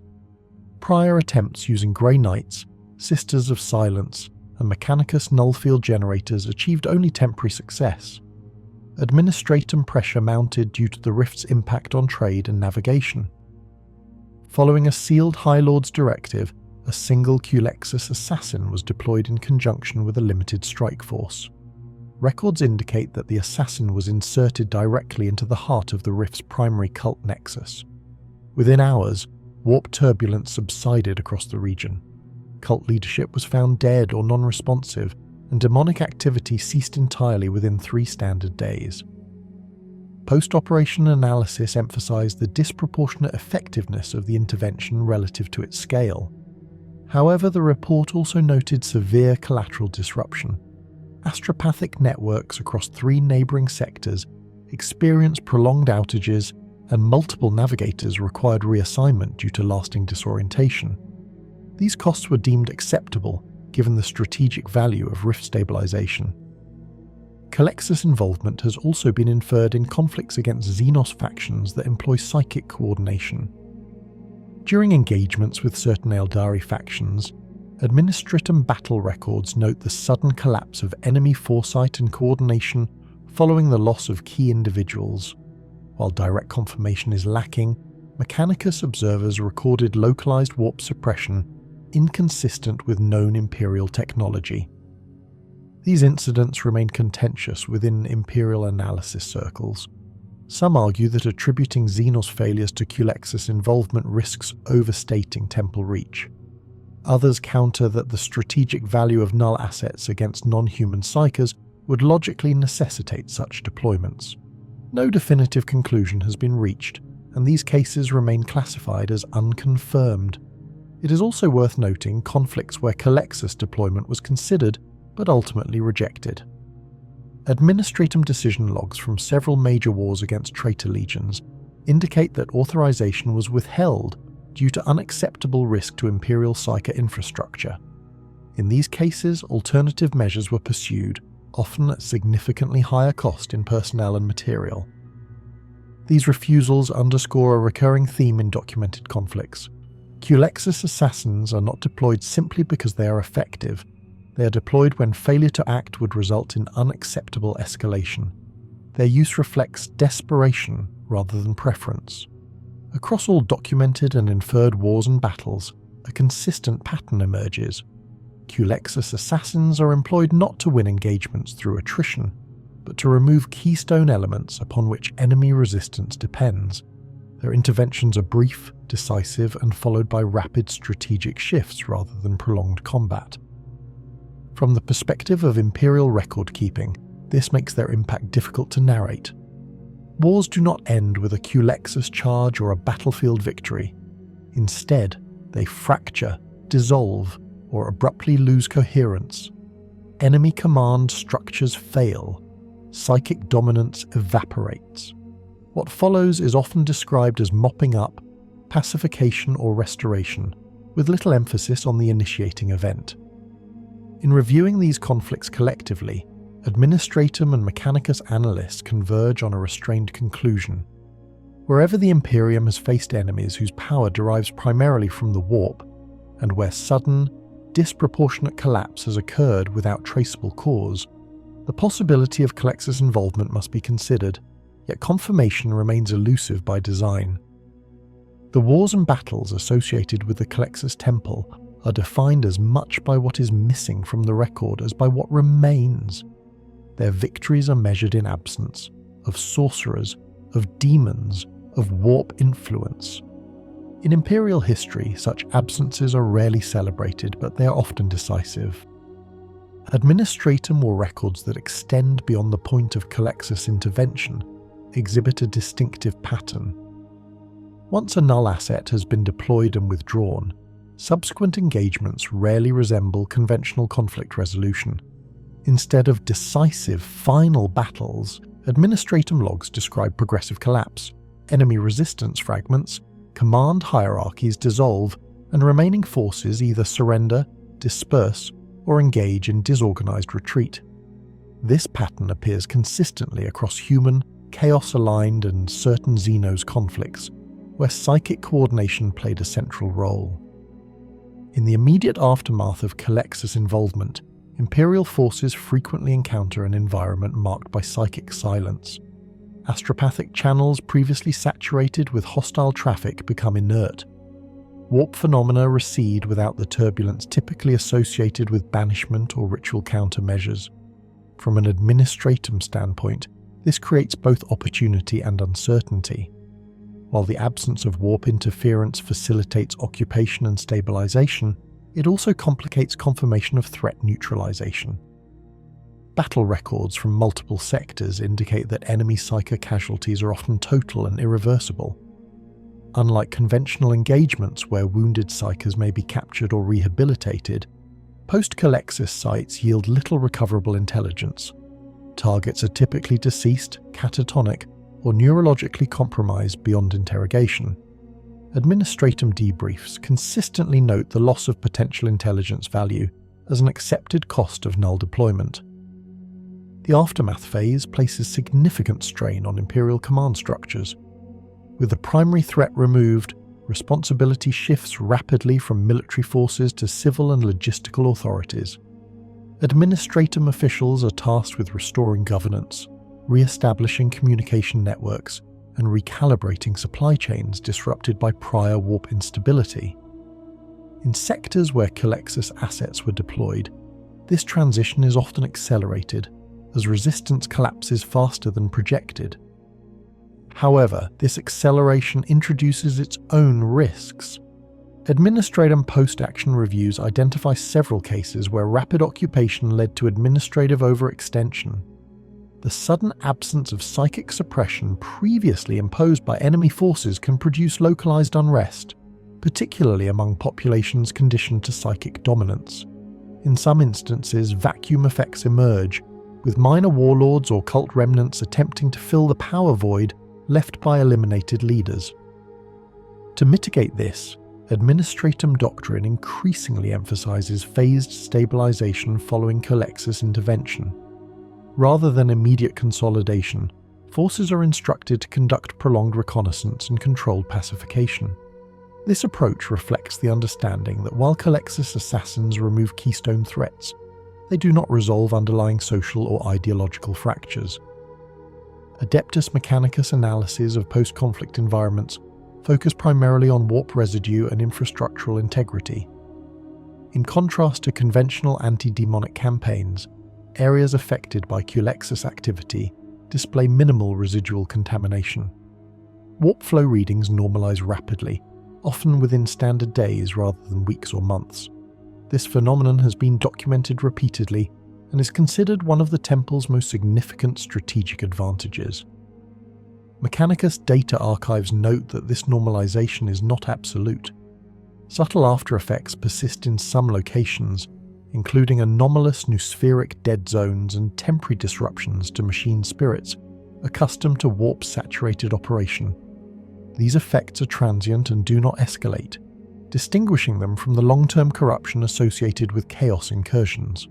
Prior attempts using Grey Knights, Sisters of Silence, and Mechanicus null-field generators achieved only temporary success. Administratum pressure mounted due to the Rift's impact on trade and navigation. Following a sealed High Lord's directive, a single Culexus Assassin was deployed in conjunction with a limited strike force. Records indicate that the assassin was inserted directly into the heart of the Rift's primary cult nexus. Within hours, warp turbulence subsided across the region. Cult leadership was found dead or non-responsive, and demonic activity ceased entirely within 3 standard days. Post-operation analysis emphasized the disproportionate effectiveness of the intervention relative to its scale. However, the report also noted severe collateral disruption. Astropathic networks across 3 neighboring sectors experienced prolonged outages, and multiple navigators required reassignment due to lasting disorientation. These costs were deemed acceptable given the strategic value of rift stabilization. Culexus involvement has also been inferred in conflicts against Xenos factions that employ psychic coordination. During engagements with certain Eldari factions, Administratum battle records note the sudden collapse of enemy foresight and coordination following the loss of key individuals. While direct confirmation is lacking, Mechanicus observers recorded localized warp suppression inconsistent with known Imperial technology. These incidents remain contentious within Imperial analysis circles. Some argue that attributing Xenos failures to Culexus involvement risks overstating Temple reach. Others counter that the strategic value of null assets against non-human psykers would logically necessitate such deployments. No definitive conclusion has been reached, and these cases remain classified as unconfirmed. It is also worth noting conflicts where Culexus deployment was considered but ultimately rejected. Administratum decision logs from several major wars against traitor legions indicate that authorization was withheld due to unacceptable risk to Imperial psyker infrastructure. In these cases, alternative measures were pursued, often at significantly higher cost in personnel and material. These refusals underscore a recurring theme in documented conflicts. Culexus Assassins are not deployed simply because they are effective. They are deployed when failure to act would result in unacceptable escalation. Their use reflects desperation rather than preference. Across all documented and inferred wars and battles, a consistent pattern emerges. Culexus Assassins are employed not to win engagements through attrition, but to remove keystone elements upon which enemy resistance depends. Their interventions are brief, decisive, and followed by rapid strategic shifts rather than prolonged combat. From the perspective of Imperial record-keeping, this makes their impact difficult to narrate. Wars do not end with a Culexus charge or a battlefield victory. Instead, they fracture, dissolve, or abruptly lose coherence. Enemy command structures fail. Psychic dominance evaporates. What follows is often described as mopping up, pacification, or restoration, with little emphasis on the initiating event. In reviewing these conflicts collectively, Administratum and Mechanicus analysts converge on a restrained conclusion. Wherever the Imperium has faced enemies whose power derives primarily from the warp, and where sudden, disproportionate collapse has occurred without traceable cause, the possibility of Culexus involvement must be considered, yet confirmation remains elusive by design. The wars and battles associated with the Culexus Temple are defined as much by what is missing from the record as by what remains. Their victories are measured in absence, of sorcerers, of demons, of warp influence. In Imperial history, such absences are rarely celebrated, but they are often decisive. Administratum, or records that extend beyond the point of Culexus intervention, exhibit a distinctive pattern. Once a null asset has been deployed and withdrawn, subsequent engagements rarely resemble conventional conflict resolution. Instead of decisive, final battles, Administratum logs describe progressive collapse, enemy resistance fragments, command hierarchies dissolve, and remaining forces either surrender, disperse, or engage in disorganized retreat. This pattern appears consistently across human, chaos-aligned, and certain Xenos conflicts, where psychic coordination played a central role. In the immediate aftermath of Culexus involvement, Imperial forces frequently encounter an environment marked by psychic silence. Astropathic channels previously saturated with hostile traffic become inert. Warp phenomena recede without the turbulence typically associated with banishment or ritual countermeasures. From an Administratum standpoint, this creates both opportunity and uncertainty. While the absence of warp interference facilitates occupation and stabilization, it also complicates confirmation of threat neutralization. Battle records from multiple sectors indicate that enemy psyker casualties are often total and irreversible. Unlike conventional engagements where wounded psykers may be captured or rehabilitated, post-Culexus sites yield little recoverable intelligence. Targets are typically deceased, catatonic, or neurologically compromised beyond interrogation. Administratum debriefs consistently note the loss of potential intelligence value as an accepted cost of null deployment. The aftermath phase places significant strain on Imperial command structures. With the primary threat removed, responsibility shifts rapidly from military forces to civil and logistical authorities. Administratum officials are tasked with restoring governance, re-establishing communication networks, and recalibrating supply chains disrupted by prior warp instability. In sectors where Culexus assets were deployed, this transition is often accelerated as resistance collapses faster than projected. However, this acceleration introduces its own risks. Administratum post-action reviews identify several cases where rapid occupation led to administrative overextension. The sudden absence of psychic suppression previously imposed by enemy forces can produce localized unrest, particularly among populations conditioned to psychic dominance. In some instances, vacuum effects emerge, with minor warlords or cult remnants attempting to fill the power void left by eliminated leaders. To mitigate this, Administratum doctrine increasingly emphasizes phased stabilization following Culexus intervention. Rather than immediate consolidation, forces are instructed to conduct prolonged reconnaissance and controlled pacification. This approach reflects the understanding that while Culexus Assassins remove keystone threats, they do not resolve underlying social or ideological fractures. Adeptus Mechanicus analyses of post-conflict environments focus primarily on warp residue and infrastructural integrity. In contrast to conventional anti-daemonic campaigns, areas affected by Culexus activity display minimal residual contamination. Warp flow readings normalize rapidly, often within standard days rather than weeks or months. This phenomenon has been documented repeatedly and is considered one of the Temple's most significant strategic advantages. Mechanicus data archives note that this normalization is not absolute. Subtle aftereffects persist in some locations, including anomalous noospheric dead zones and temporary disruptions to machine spirits accustomed to warp-saturated operation. These effects are transient and do not escalate, distinguishing them from the long-term corruption associated with chaos incursions.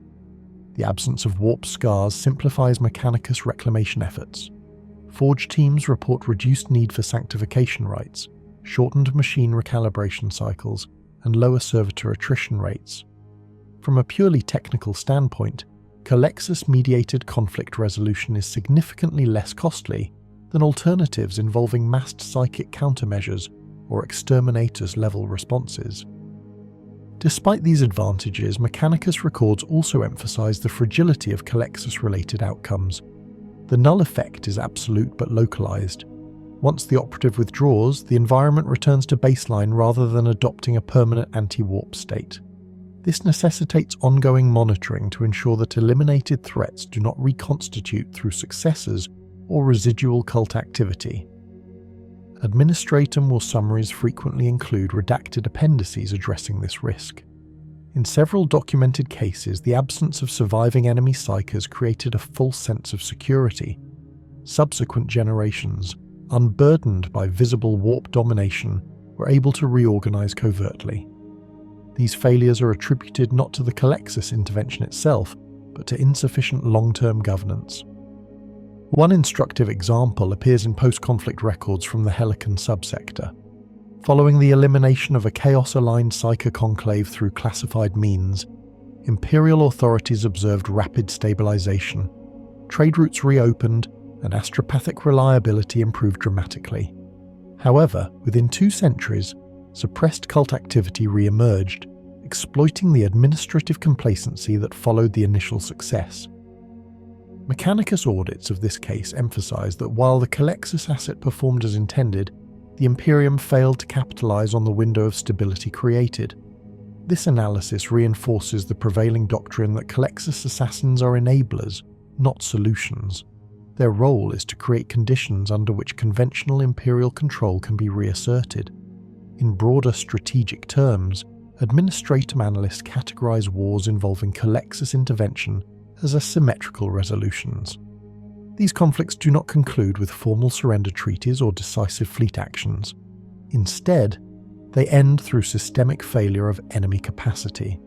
The absence of warp scars simplifies Mechanicus reclamation efforts. Forge teams report reduced need for sanctification rites, shortened machine recalibration cycles, and lower servitor attrition rates. From a purely technical standpoint, Culexus-mediated conflict resolution is significantly less costly than alternatives involving massed psychic countermeasures or exterminators-level responses. Despite these advantages, Mechanicus records also emphasize the fragility of Culexus-related outcomes. The null effect is absolute but localized. Once the operative withdraws, the environment returns to baseline rather than adopting a permanent anti-warp state. This necessitates ongoing monitoring to ensure that eliminated threats do not reconstitute through successes or residual cult activity. Administratum summaries frequently include redacted appendices addressing this risk. In several documented cases, the absence of surviving enemy psykers created a false sense of security. Subsequent generations, unburdened by visible warp domination, were able to reorganize covertly. These failures are attributed not to the Culexus intervention itself, but to insufficient long-term governance. One instructive example appears in post-conflict records from the Helican subsector. Following the elimination of a chaos-aligned psyker conclave through classified means, Imperial authorities observed rapid stabilization, trade routes reopened, and astropathic reliability improved dramatically. However, within 2 centuries, suppressed cult activity re-emerged, exploiting the administrative complacency that followed the initial success. Mechanicus audits of this case emphasize that while the Culexus asset performed as intended, the Imperium failed to capitalize on the window of stability created. This analysis reinforces the prevailing doctrine that Culexus assassins are enablers, not solutions. Their role is to create conditions under which conventional Imperial control can be reasserted. In broader strategic terms, Administratum analysts categorize wars involving Culexus intervention as asymmetrical resolutions. These conflicts do not conclude with formal surrender treaties or decisive fleet actions. Instead, they end through systemic failure of enemy capacity.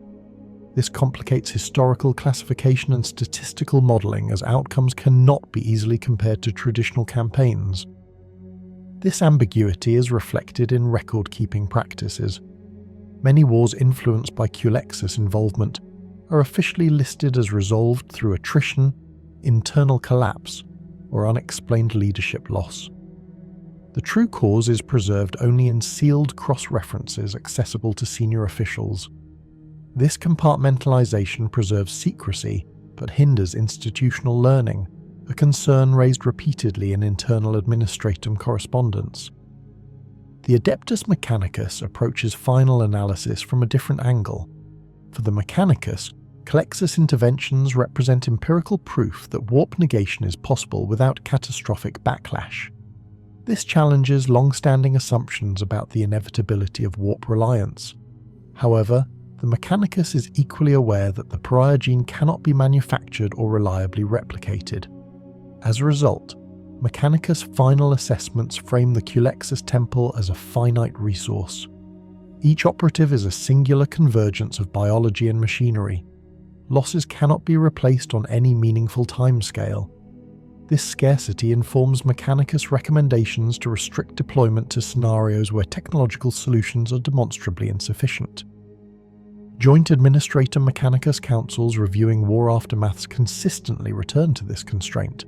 This complicates historical classification and statistical modeling, as outcomes cannot be easily compared to traditional campaigns. This ambiguity is reflected in record-keeping practices. Many wars influenced by Culexus involvement are officially listed as resolved through attrition, internal collapse, or unexplained leadership loss. The true cause is preserved only in sealed cross-references accessible to senior officials. This compartmentalization preserves secrecy but hinders institutional learning, a concern raised repeatedly in internal Administratum correspondence. The Adeptus Mechanicus approaches final analysis from a different angle. For the Mechanicus, Culexus interventions represent empirical proof that warp negation is possible without catastrophic backlash. This challenges long-standing assumptions about the inevitability of warp reliance. However, the Mechanicus is equally aware that the pariah gene cannot be manufactured or reliably replicated. As a result, Mechanicus' final assessments frame the Culexus Temple as a finite resource. Each operative is a singular convergence of biology and machinery. Losses cannot be replaced on any meaningful timescale. This scarcity informs Mechanicus recommendations to restrict deployment to scenarios where technological solutions are demonstrably insufficient. Joint Administratum Mechanicus councils reviewing war aftermaths consistently return to this constraint.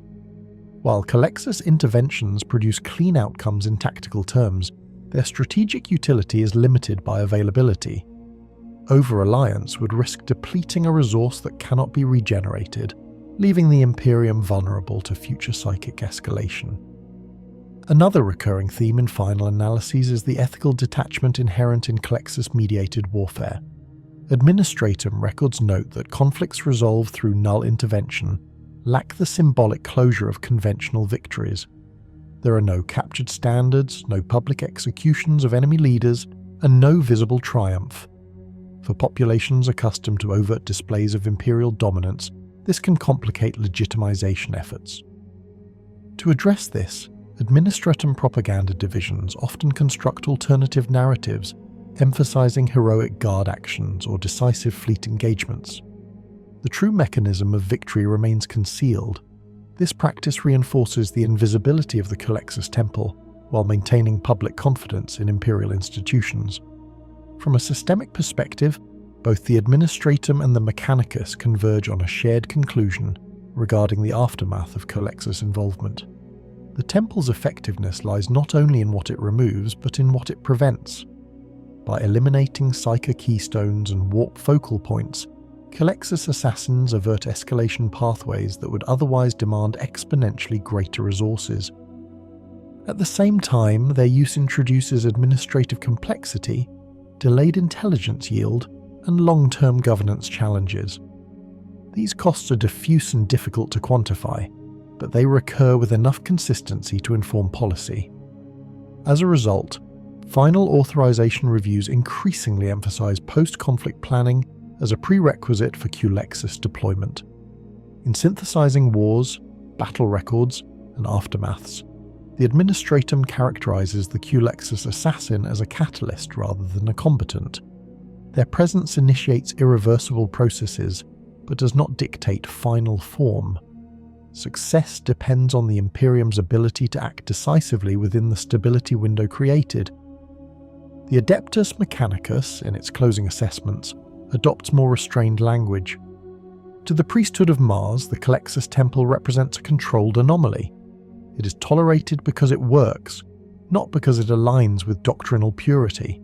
While Culexus interventions produce clean outcomes in tactical terms, their strategic utility is limited by availability. Over-reliance would risk depleting a resource that cannot be regenerated, leaving the Imperium vulnerable to future psychic escalation. Another recurring theme in final analyses is the ethical detachment inherent in Culexus-mediated warfare. Administratum records note that conflicts resolved through null intervention lack the symbolic closure of conventional victories. There are no captured standards, no public executions of enemy leaders, and no visible triumph. For populations accustomed to overt displays of imperial dominance, this can complicate legitimization efforts. To address this, Administratum propaganda divisions often construct alternative narratives, emphasizing heroic guard actions or decisive fleet engagements. The true mechanism of victory remains concealed. This practice reinforces the invisibility of the Culexus Temple while maintaining public confidence in imperial institutions. From a systemic perspective, both the Administratum and the Mechanicus converge on a shared conclusion regarding the aftermath of Culexus involvement. The Temple's effectiveness lies not only in what it removes, but in what it prevents. By eliminating psyker keystones and warp focal points, Culexus Assassins avert escalation pathways that would otherwise demand exponentially greater resources. At the same time, their use introduces administrative complexity, delayed intelligence yield, and long-term governance challenges. These costs are diffuse and difficult to quantify, but they recur with enough consistency to inform policy. As a result, final authorization reviews increasingly emphasize post-conflict planning as a prerequisite for Culexus deployment. In synthesizing wars, battle records, and aftermaths, the Administratum characterizes the Culexus Assassin as a catalyst rather than a combatant. Their presence initiates irreversible processes, but does not dictate final form. Success depends on the Imperium's ability to act decisively within the stability window created. The Adeptus Mechanicus, in its closing assessments, adopts more restrained language. To the priesthood of Mars, the Culexus Temple represents a controlled anomaly. It is tolerated because it works, not because it aligns with doctrinal purity.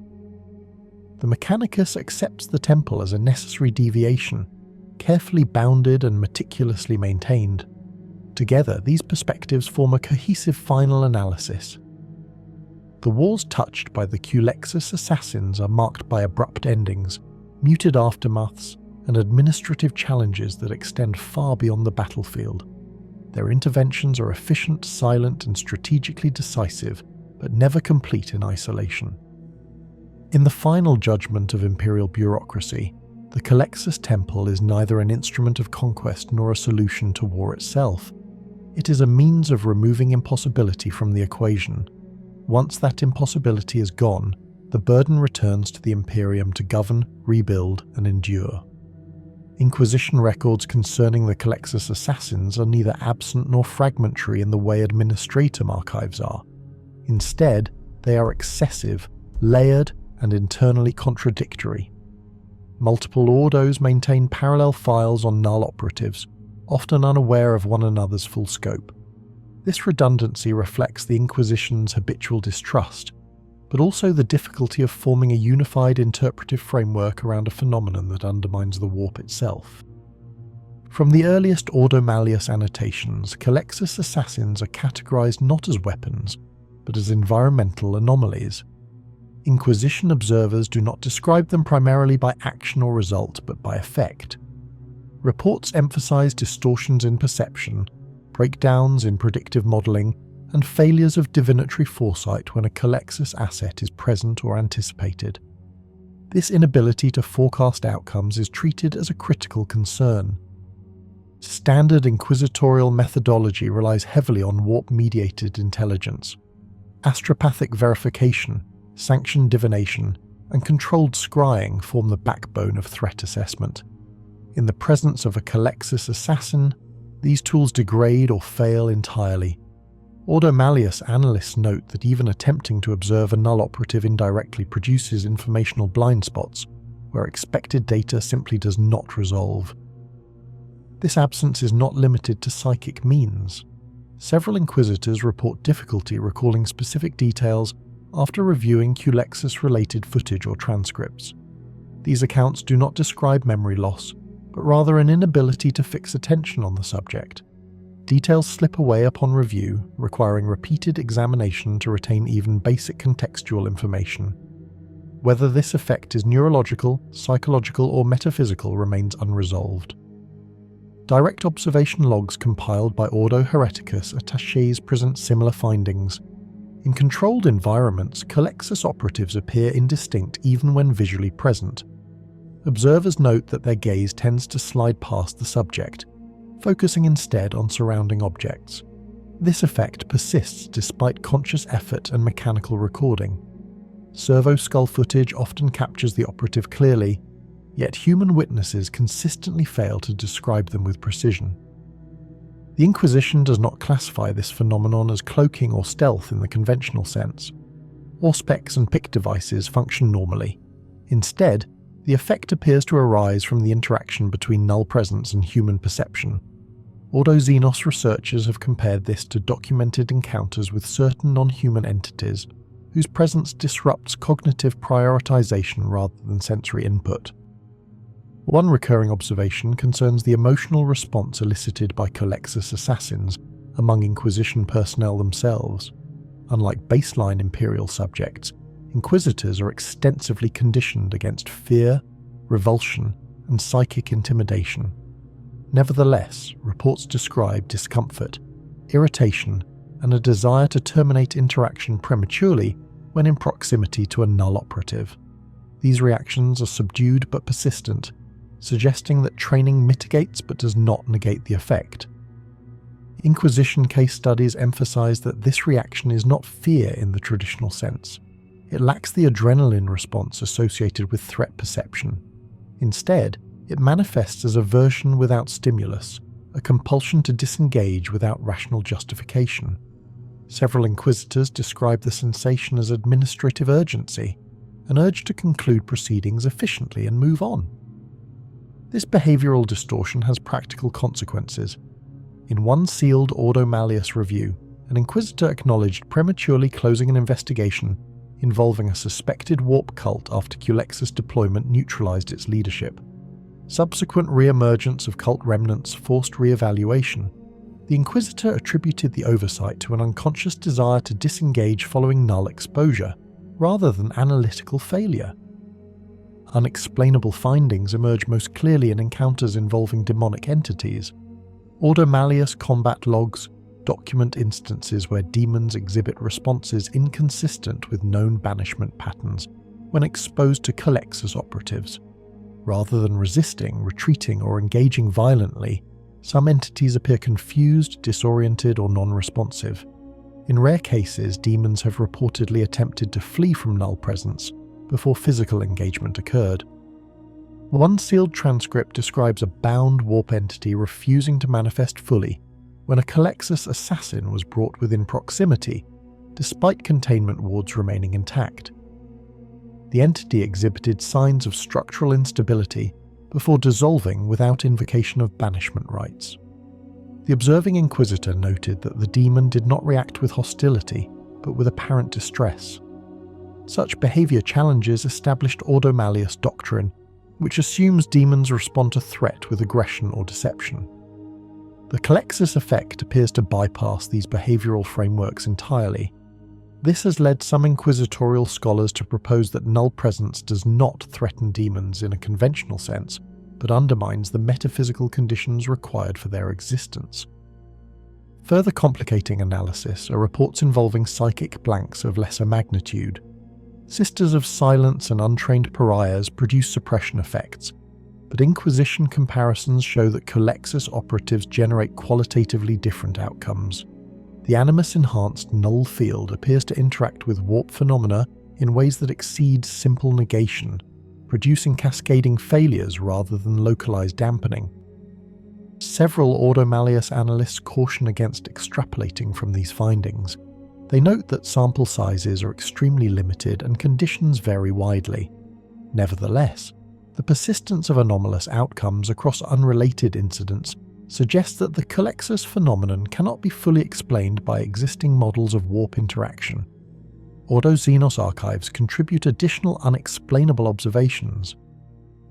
The Mechanicus accepts the temple as a necessary deviation, carefully bounded and meticulously maintained. Together, these perspectives form a cohesive final analysis. The wars touched by the Culexus Assassins are marked by abrupt endings, muted aftermaths, and administrative challenges that extend far beyond the battlefield. Their interventions are efficient, silent, and strategically decisive, but never complete in isolation. In the final judgment of imperial bureaucracy, the Culexus Temple is neither an instrument of conquest nor a solution to war itself. It is a means of removing impossibility from the equation. Once that impossibility is gone, the burden returns to the Imperium to govern, rebuild, and endure. Inquisition records concerning the Culexus Assassins are neither absent nor fragmentary in the way Administratum archives are. Instead, they are excessive, layered, and internally contradictory. Multiple ordos maintain parallel files on null operatives, often unaware of one another's full scope. This redundancy reflects the Inquisition's habitual distrust, but also the difficulty of forming a unified interpretive framework around a phenomenon that undermines the warp itself. From the earliest Ordo Malleus annotations, Culexus Assassins are categorized not as weapons, but as environmental anomalies. Inquisition observers do not describe them primarily by action or result, but by effect. Reports emphasize distortions in perception, breakdowns in predictive modeling, and failures of divinatory foresight when a Culexus asset is present or anticipated. This inability to forecast outcomes is treated as a critical concern. Standard inquisitorial methodology relies heavily on warp-mediated intelligence. Astropathic verification, sanctioned divination, and controlled scrying form the backbone of threat assessment. In the presence of a Culexus assassin, these tools degrade or fail entirely. Ordo Malleus analysts note that even attempting to observe a null operative indirectly produces informational blind spots, where expected data simply does not resolve. This absence is not limited to psychic means. Several inquisitors report difficulty recalling specific details after reviewing Culexus-related footage or transcripts. These accounts do not describe memory loss, but rather an inability to fix attention on the subject. Details slip away upon review, requiring repeated examination to retain even basic contextual information. Whether this effect is neurological, psychological, or metaphysical remains unresolved. Direct observation logs compiled by Ordo Hereticus Attachés present similar findings. In controlled environments, Culexus operatives appear indistinct even when visually present. Observers note that their gaze tends to slide past the subject, focusing instead on surrounding objects. This effect persists despite conscious effort and mechanical recording. Servo skull footage often captures the operative clearly, yet human witnesses consistently fail to describe them with precision. The Inquisition does not classify this phenomenon as cloaking or stealth in the conventional sense. Auspex and pick devices function normally. Instead, the effect appears to arise from the interaction between null presence and human perception. Ordo Xenos researchers have compared this to documented encounters with certain non-human entities whose presence disrupts cognitive prioritization rather than sensory input. One recurring observation concerns the emotional response elicited by Culexus Assassins among Inquisition personnel themselves. Unlike baseline Imperial subjects, Inquisitors are extensively conditioned against fear, revulsion, and psychic intimidation. Nevertheless, reports describe discomfort, irritation, and a desire to terminate interaction prematurely when in proximity to a null operative. These reactions are subdued but persistent, suggesting that training mitigates but does not negate the effect. Inquisition case studies emphasize that this reaction is not fear in the traditional sense. It lacks the adrenaline response associated with threat perception. Instead, it manifests as aversion without stimulus, a compulsion to disengage without rational justification. Several inquisitors describe the sensation as administrative urgency, an urge to conclude proceedings efficiently and move on. This behavioral distortion has practical consequences. In one sealed Ordo Malleus review, an inquisitor acknowledged prematurely closing an investigation involving a suspected warp cult after Culexus deployment neutralized its leadership. Subsequent re-emergence of cult remnants forced re-evaluation. The Inquisitor attributed the oversight to an unconscious desire to disengage following null exposure, rather than analytical failure. Unexplainable findings emerge most clearly in encounters involving demonic entities. Ordo Malleus combat logs document instances where demons exhibit responses inconsistent with known banishment patterns when exposed to Culexus operatives. Rather than resisting, retreating, or engaging violently, some entities appear confused, disoriented, or non-responsive. In rare cases, demons have reportedly attempted to flee from null presence before physical engagement occurred. One sealed transcript describes a bound warp entity refusing to manifest fully when a Culexus assassin was brought within proximity, despite containment wards remaining intact. The entity exhibited signs of structural instability before dissolving without invocation of banishment rites. The observing Inquisitor noted that the demon did not react with hostility, but with apparent distress. Such behavior challenges established Ordo Malleus doctrine, which assumes demons respond to threat with aggression or deception. The Culexus effect appears to bypass these behavioral frameworks entirely. This has led some inquisitorial scholars to propose that null presence does not threaten demons in a conventional sense, but undermines the metaphysical conditions required for their existence. Further complicating analysis are reports involving psychic blanks of lesser magnitude. Sisters of Silence and untrained pariahs produce suppression effects, but Inquisition comparisons show that Culexus operatives generate qualitatively different outcomes. The animus-enhanced null field appears to interact with warp phenomena in ways that exceed simple negation, producing cascading failures rather than localized dampening. Several Ordo Malleus analysts caution against extrapolating from these findings. They note that sample sizes are extremely limited and conditions vary widely. Nevertheless, the persistence of anomalous outcomes across unrelated incidents suggests that the Culexus phenomenon cannot be fully explained by existing models of warp interaction. Ordo Xenos archives contribute additional unexplainable observations.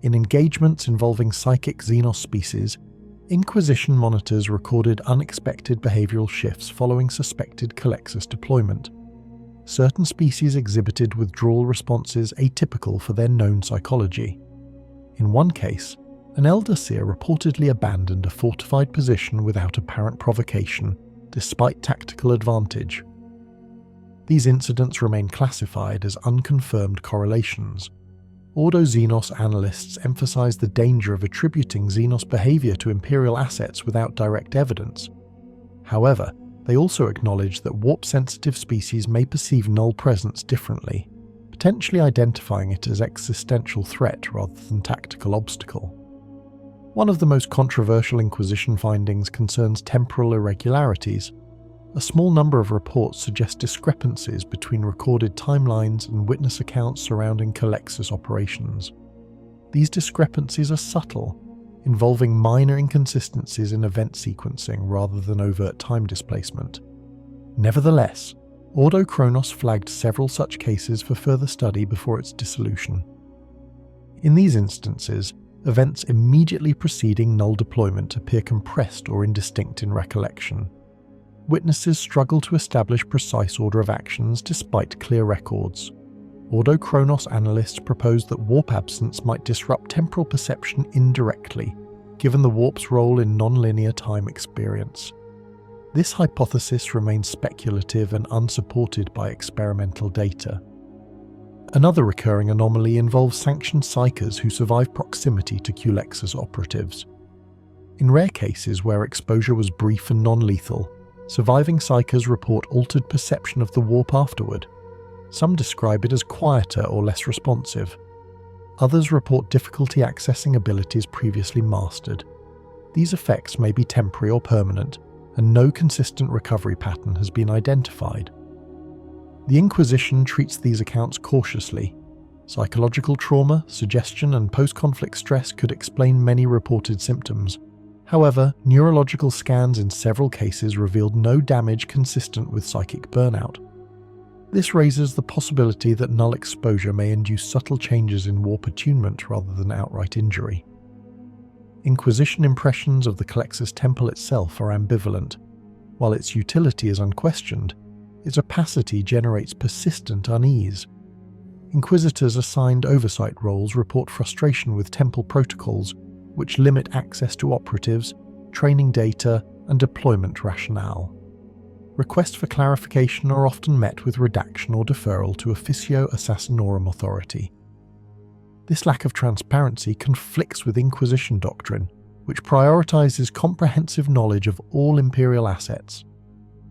In engagements involving psychic Xenos species, Inquisition monitors recorded unexpected behavioral shifts following suspected Culexus deployment. Certain species exhibited withdrawal responses atypical for their known psychology. In one case, an Elder Seer reportedly abandoned a fortified position without apparent provocation, despite tactical advantage. These incidents remain classified as unconfirmed correlations. Ordo Xenos analysts emphasize the danger of attributing Xenos behavior to Imperial assets without direct evidence. However, they also acknowledge that warp-sensitive species may perceive null presence differently, potentially identifying it as existential threat rather than tactical obstacle. One of the most controversial Inquisition findings concerns temporal irregularities. A small number of reports suggest discrepancies between recorded timelines and witness accounts surrounding Culexus operations. These discrepancies are subtle, involving minor inconsistencies in event sequencing rather than overt time displacement. Nevertheless, Ordo Kronos flagged several such cases for further study before its dissolution. In these instances, events immediately preceding null deployment appear compressed or indistinct in recollection. Witnesses struggle to establish precise order of actions despite clear records. Ordo Kronos analysts propose that warp absence might disrupt temporal perception indirectly, given the warp's role in non-linear time experience. This hypothesis remains speculative and unsupported by experimental data. Another recurring anomaly involves sanctioned psykers who survive proximity to Culexus operatives. In rare cases where exposure was brief and non-lethal, surviving psykers report altered perception of the warp afterward. Some describe it as quieter or less responsive. Others report difficulty accessing abilities previously mastered. These effects may be temporary or permanent, and no consistent recovery pattern has been identified. The Inquisition treats these accounts cautiously. Psychological trauma, suggestion, and post-conflict stress could explain many reported symptoms. However, neurological scans in several cases revealed no damage consistent with psychic burnout. This raises the possibility that null exposure may induce subtle changes in warp attunement rather than outright injury. Inquisition impressions of the Culexus Temple itself are ambivalent. While its utility is unquestioned, its opacity generates persistent unease. Inquisitors assigned oversight roles report frustration with Temple protocols, which limit access to operatives, training data, and deployment rationale. Requests for clarification are often met with redaction or deferral to Officio Assassinorum authority. This lack of transparency conflicts with Inquisition doctrine, which prioritizes comprehensive knowledge of all Imperial assets.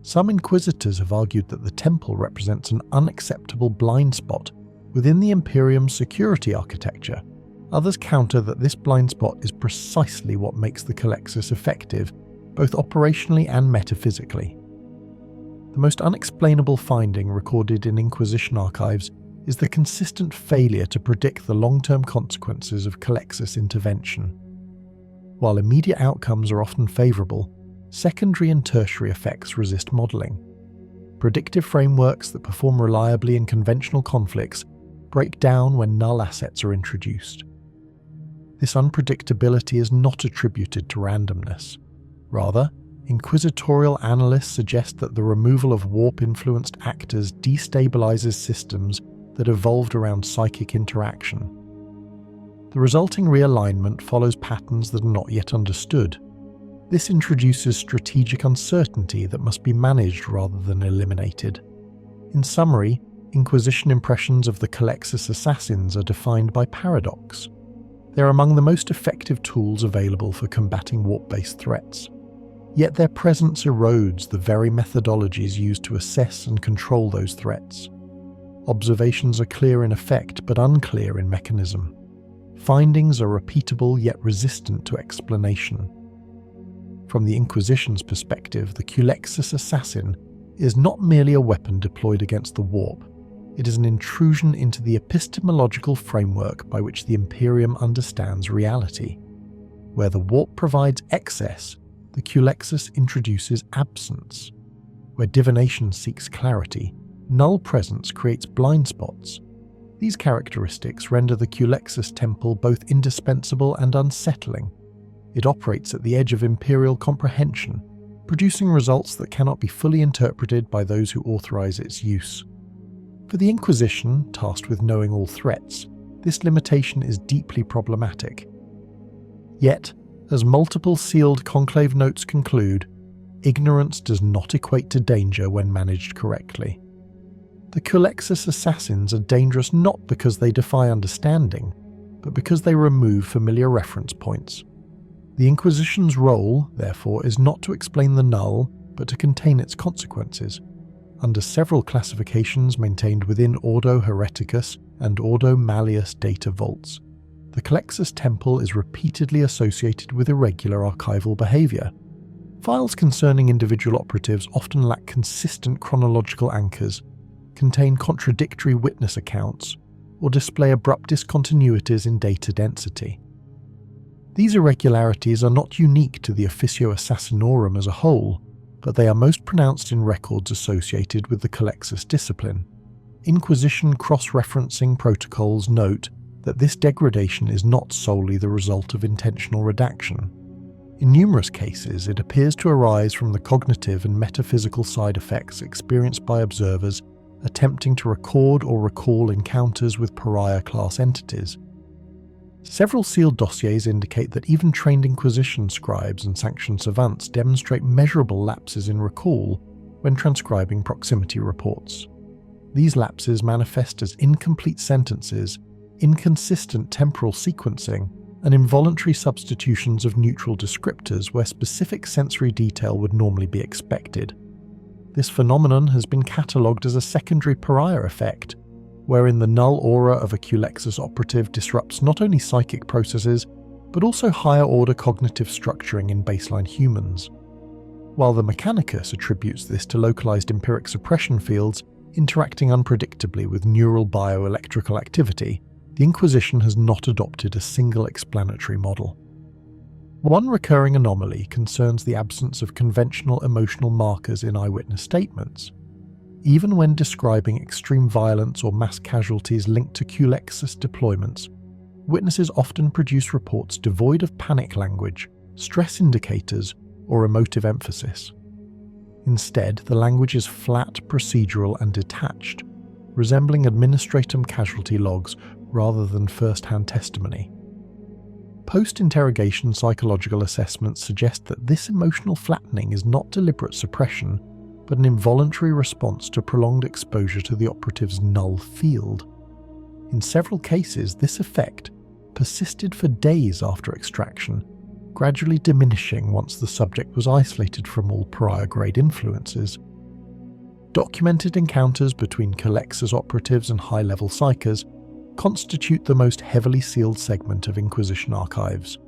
Some Inquisitors have argued that the Temple represents an unacceptable blind spot within the Imperium's security architecture. Others counter that this blind spot is precisely what makes the Culexus effective, both operationally and metaphysically. The most unexplainable finding recorded in Inquisition archives is the consistent failure to predict the long-term consequences of Culexus intervention. While immediate outcomes are often favourable, secondary and tertiary effects resist modelling. Predictive frameworks that perform reliably in conventional conflicts break down when null assets are introduced. This unpredictability is not attributed to randomness. Rather, inquisitorial analysts suggest that the removal of warp-influenced actors destabilizes systems that evolved around psychic interaction. The resulting realignment follows patterns that are not yet understood. This introduces strategic uncertainty that must be managed rather than eliminated. In summary, Inquisition impressions of the Culexus Assassins are defined by paradox. They are among the most effective tools available for combating warp-based threats. Yet their presence erodes the very methodologies used to assess and control those threats. Observations are clear in effect but unclear in mechanism. Findings are repeatable yet resistant to explanation. From the Inquisition's perspective, the Culexus Assassin is not merely a weapon deployed against the warp. It is an intrusion into the epistemological framework by which the Imperium understands reality. Where the warp provides excess, the Culexus introduces absence. Where divination seeks clarity, null presence creates blind spots. These characteristics render the Culexus Temple both indispensable and unsettling. It operates at the edge of Imperial comprehension, producing results that cannot be fully interpreted by those who authorize its use. For the Inquisition, tasked with knowing all threats, this limitation is deeply problematic. Yet, as multiple sealed conclave notes conclude, ignorance does not equate to danger when managed correctly. The Culexus Assassins are dangerous not because they defy understanding, but because they remove familiar reference points. The Inquisition's role, therefore, is not to explain the null, but to contain its consequences. Under several classifications maintained within Ordo Hereticus and Ordo Malleus data vaults, the Culexus Temple is repeatedly associated with irregular archival behaviour. Files concerning individual operatives often lack consistent chronological anchors, contain contradictory witness accounts, or display abrupt discontinuities in data density. These irregularities are not unique to the Officio Assassinorum as a whole, but they are most pronounced in records associated with the Culexus discipline. Inquisition cross-referencing protocols note that this degradation is not solely the result of intentional redaction. In numerous cases, it appears to arise from the cognitive and metaphysical side effects experienced by observers attempting to record or recall encounters with pariah-class entities. Several sealed dossiers indicate that even trained Inquisition scribes and sanctioned savants demonstrate measurable lapses in recall when transcribing proximity reports. These lapses manifest as incomplete sentences, inconsistent temporal sequencing, and involuntary substitutions of neutral descriptors where specific sensory detail would normally be expected. This phenomenon has been catalogued as a secondary pariah effect, wherein the null aura of a Culexus operative disrupts not only psychic processes, but also higher-order cognitive structuring in baseline humans. While the Mechanicus attributes this to localized empiric suppression fields interacting unpredictably with neural bioelectrical activity, the Inquisition has not adopted a single explanatory model. One recurring anomaly concerns the absence of conventional emotional markers in eyewitness statements. Even when describing extreme violence or mass casualties linked to Culexus deployments, witnesses often produce reports devoid of panic language, stress indicators, or emotive emphasis. Instead, the language is flat, procedural, and detached, resembling Administratum casualty logs rather than first-hand testimony. Post-interrogation psychological assessments suggest that this emotional flattening is not deliberate suppression, but an involuntary response to prolonged exposure to the operative's null field. In several cases, this effect persisted for days after extraction, gradually diminishing once the subject was isolated from all pariah-grade influences. Documented encounters between Culexus operatives and high-level psykers constitute the most heavily sealed segment of Inquisition archives.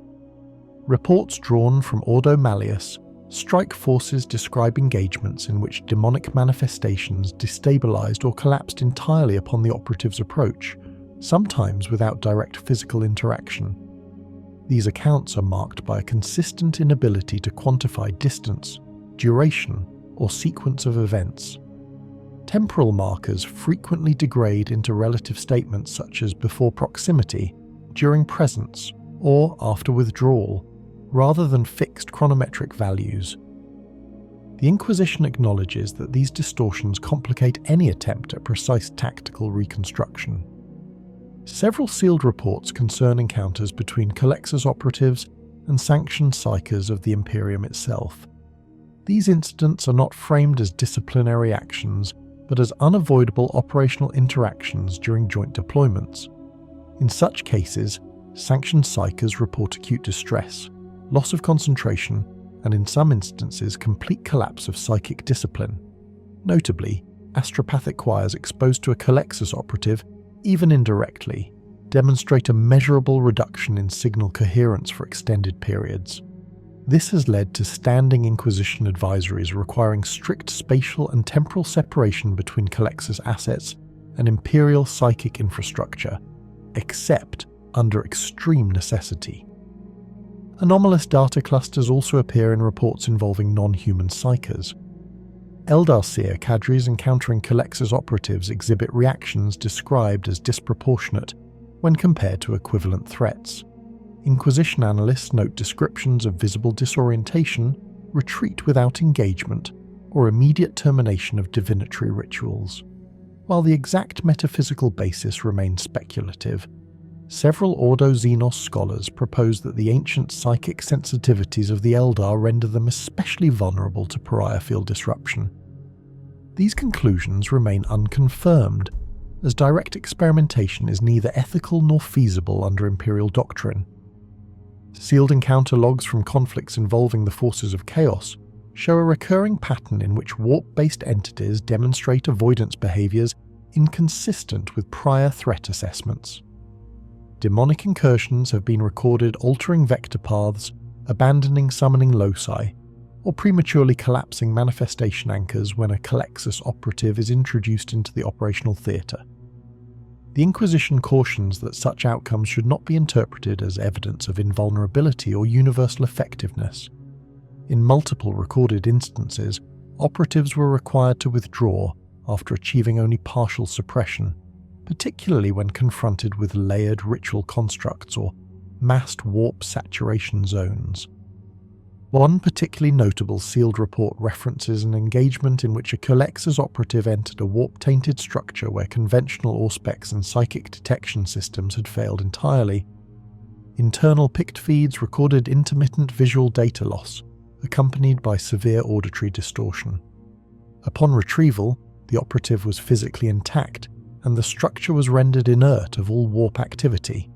Reports drawn from Ordo Malleus strike forces describe engagements in which demonic manifestations destabilized or collapsed entirely upon the operative's approach, sometimes without direct physical interaction. These accounts are marked by a consistent inability to quantify distance, duration, or sequence of events. Temporal markers frequently degrade into relative statements such as before proximity, during presence, or after withdrawal, rather than fixed chronometric values. The Inquisition acknowledges that these distortions complicate any attempt at precise tactical reconstruction. Several sealed reports concern encounters between Culexus operatives and sanctioned psykers of the Imperium itself. These incidents are not framed as disciplinary actions, but as unavoidable operational interactions during joint deployments. In such cases, sanctioned psykers report acute distress, loss of concentration, and in some instances complete collapse of psychic discipline. Notably, astropathic choirs exposed to a Culexus operative, even indirectly, demonstrate a measurable reduction in signal coherence for extended periods. This has led to standing Inquisition advisories requiring strict spatial and temporal separation between Culexus assets and Imperial psychic infrastructure, except under extreme necessity. Anomalous data clusters also appear in reports involving non-human psykers. Eldar seer cadres encountering Culexus operatives exhibit reactions described as disproportionate when compared to equivalent threats. Inquisition analysts note descriptions of visible disorientation, retreat without engagement, or immediate termination of divinatory rituals. While the exact metaphysical basis remains speculative, several Ordo Xenos scholars propose that the ancient psychic sensitivities of the Eldar render them especially vulnerable to pariah field disruption. These conclusions remain unconfirmed, as direct experimentation is neither ethical nor feasible under Imperial doctrine. Sealed encounter logs from conflicts involving the forces of chaos show a recurring pattern in which warp-based entities demonstrate avoidance behaviors inconsistent with prior threat assessments. Demonic incursions have been recorded altering vector paths, abandoning summoning loci, or prematurely collapsing manifestation anchors when a Culexus operative is introduced into the operational theatre. The Inquisition cautions that such outcomes should not be interpreted as evidence of invulnerability or universal effectiveness. In multiple recorded instances, operatives were required to withdraw after achieving only partial suppression, particularly when confronted with layered ritual constructs or massed warp saturation zones. One particularly notable sealed report references an engagement in which a Culexus operative entered a warp-tainted structure where conventional auspex and psychic detection systems had failed entirely. Internal pict feeds recorded intermittent visual data loss, accompanied by severe auditory distortion. Upon retrieval, the operative was physically intact, and the structure was rendered inert of all warp activity.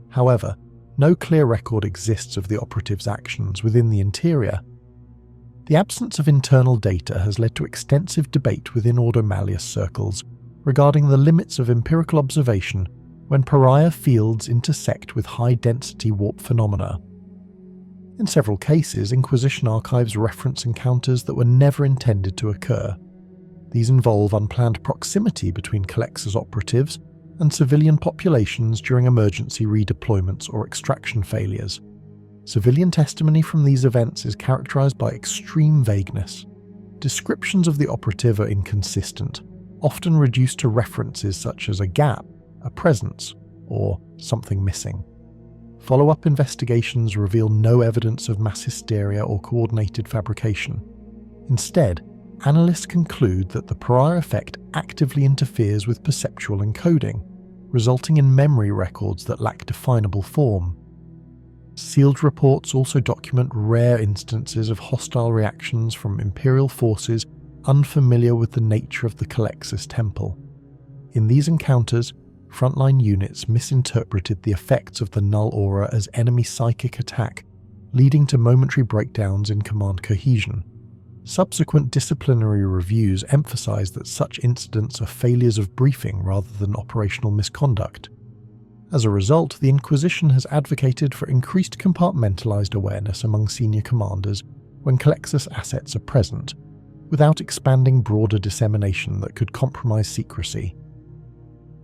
However, no clear record exists of the operative's actions within the interior. The absence of internal data has led to extensive debate within Ordo Malleus circles regarding the limits of empirical observation when pariah fields intersect with high-density warp phenomena. In several cases, Inquisition archives reference encounters that were never intended to occur. These involve unplanned proximity between Culexus operatives and civilian populations during emergency redeployments or extraction failures. Civilian testimony from these events is characterized by extreme vagueness. Descriptions of the operative are inconsistent, often reduced to references such as a gap, a presence, or something missing. Follow-up investigations reveal no evidence of mass hysteria or coordinated fabrication. Instead, analysts conclude that the pariah effect actively interferes with perceptual encoding, resulting in memory records that lack definable form. Sealed reports also document rare instances of hostile reactions from Imperial forces unfamiliar with the nature of the Culexus Temple. In these encounters, frontline units misinterpreted the effects of the null aura as enemy psychic attack, leading to momentary breakdowns in command cohesion. Subsequent disciplinary reviews emphasize that such incidents are failures of briefing rather than operational misconduct. As a result, the Inquisition has advocated for increased compartmentalized awareness among senior commanders when Culexus assets are present, without expanding broader dissemination that could compromise secrecy.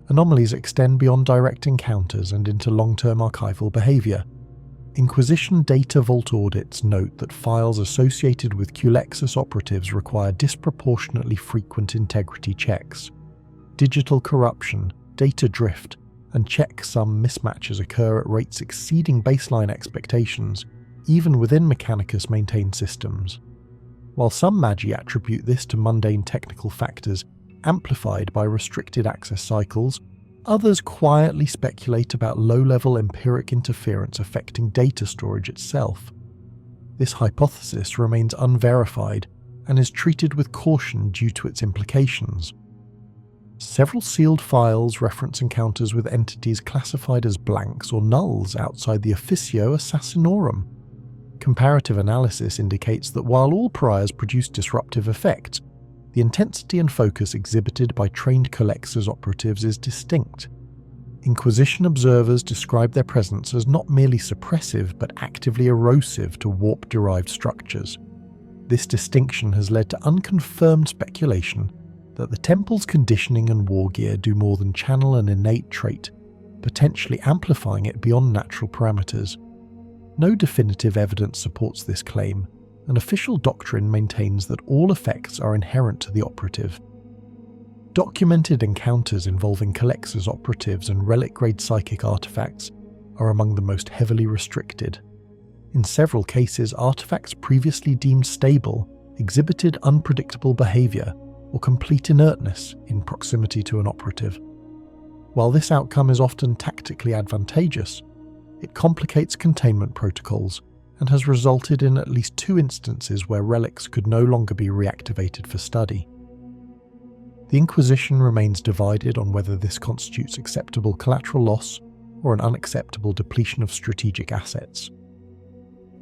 Anomalies extend beyond direct encounters and into long-term archival behavior. Inquisition data vault audits note that files associated with Culexus operatives require disproportionately frequent integrity checks. Digital corruption, data drift, and checksum mismatches occur at rates exceeding baseline expectations, even within Mechanicus maintained systems. While some Magi attribute this to mundane technical factors amplified by restricted access cycles, others quietly speculate about low-level empiric interference affecting data storage itself. This hypothesis remains unverified and is treated with caution due to its implications. Several sealed files reference encounters with entities classified as blanks or nulls outside the Officio Assassinorum. Comparative analysis indicates that while all pariahs produce disruptive effects, the intensity and focus exhibited by trained Culexus operatives is distinct. Inquisition observers describe their presence as not merely suppressive but actively erosive to warp-derived structures. This distinction has led to unconfirmed speculation that the Temple's conditioning and war gear do more than channel an innate trait, potentially amplifying it beyond natural parameters. No definitive evidence supports this claim, and official doctrine maintains that all effects are inherent to the operative. Documented encounters involving Culexus operatives and relic-grade psychic artifacts are among the most heavily restricted. In several cases, artifacts previously deemed stable exhibited unpredictable behavior or complete inertness in proximity to an operative. While this outcome is often tactically advantageous, it complicates containment protocols and has resulted in at least 2 instances where relics could no longer be reactivated for study. The Inquisition remains divided on whether this constitutes acceptable collateral loss or an unacceptable depletion of strategic assets.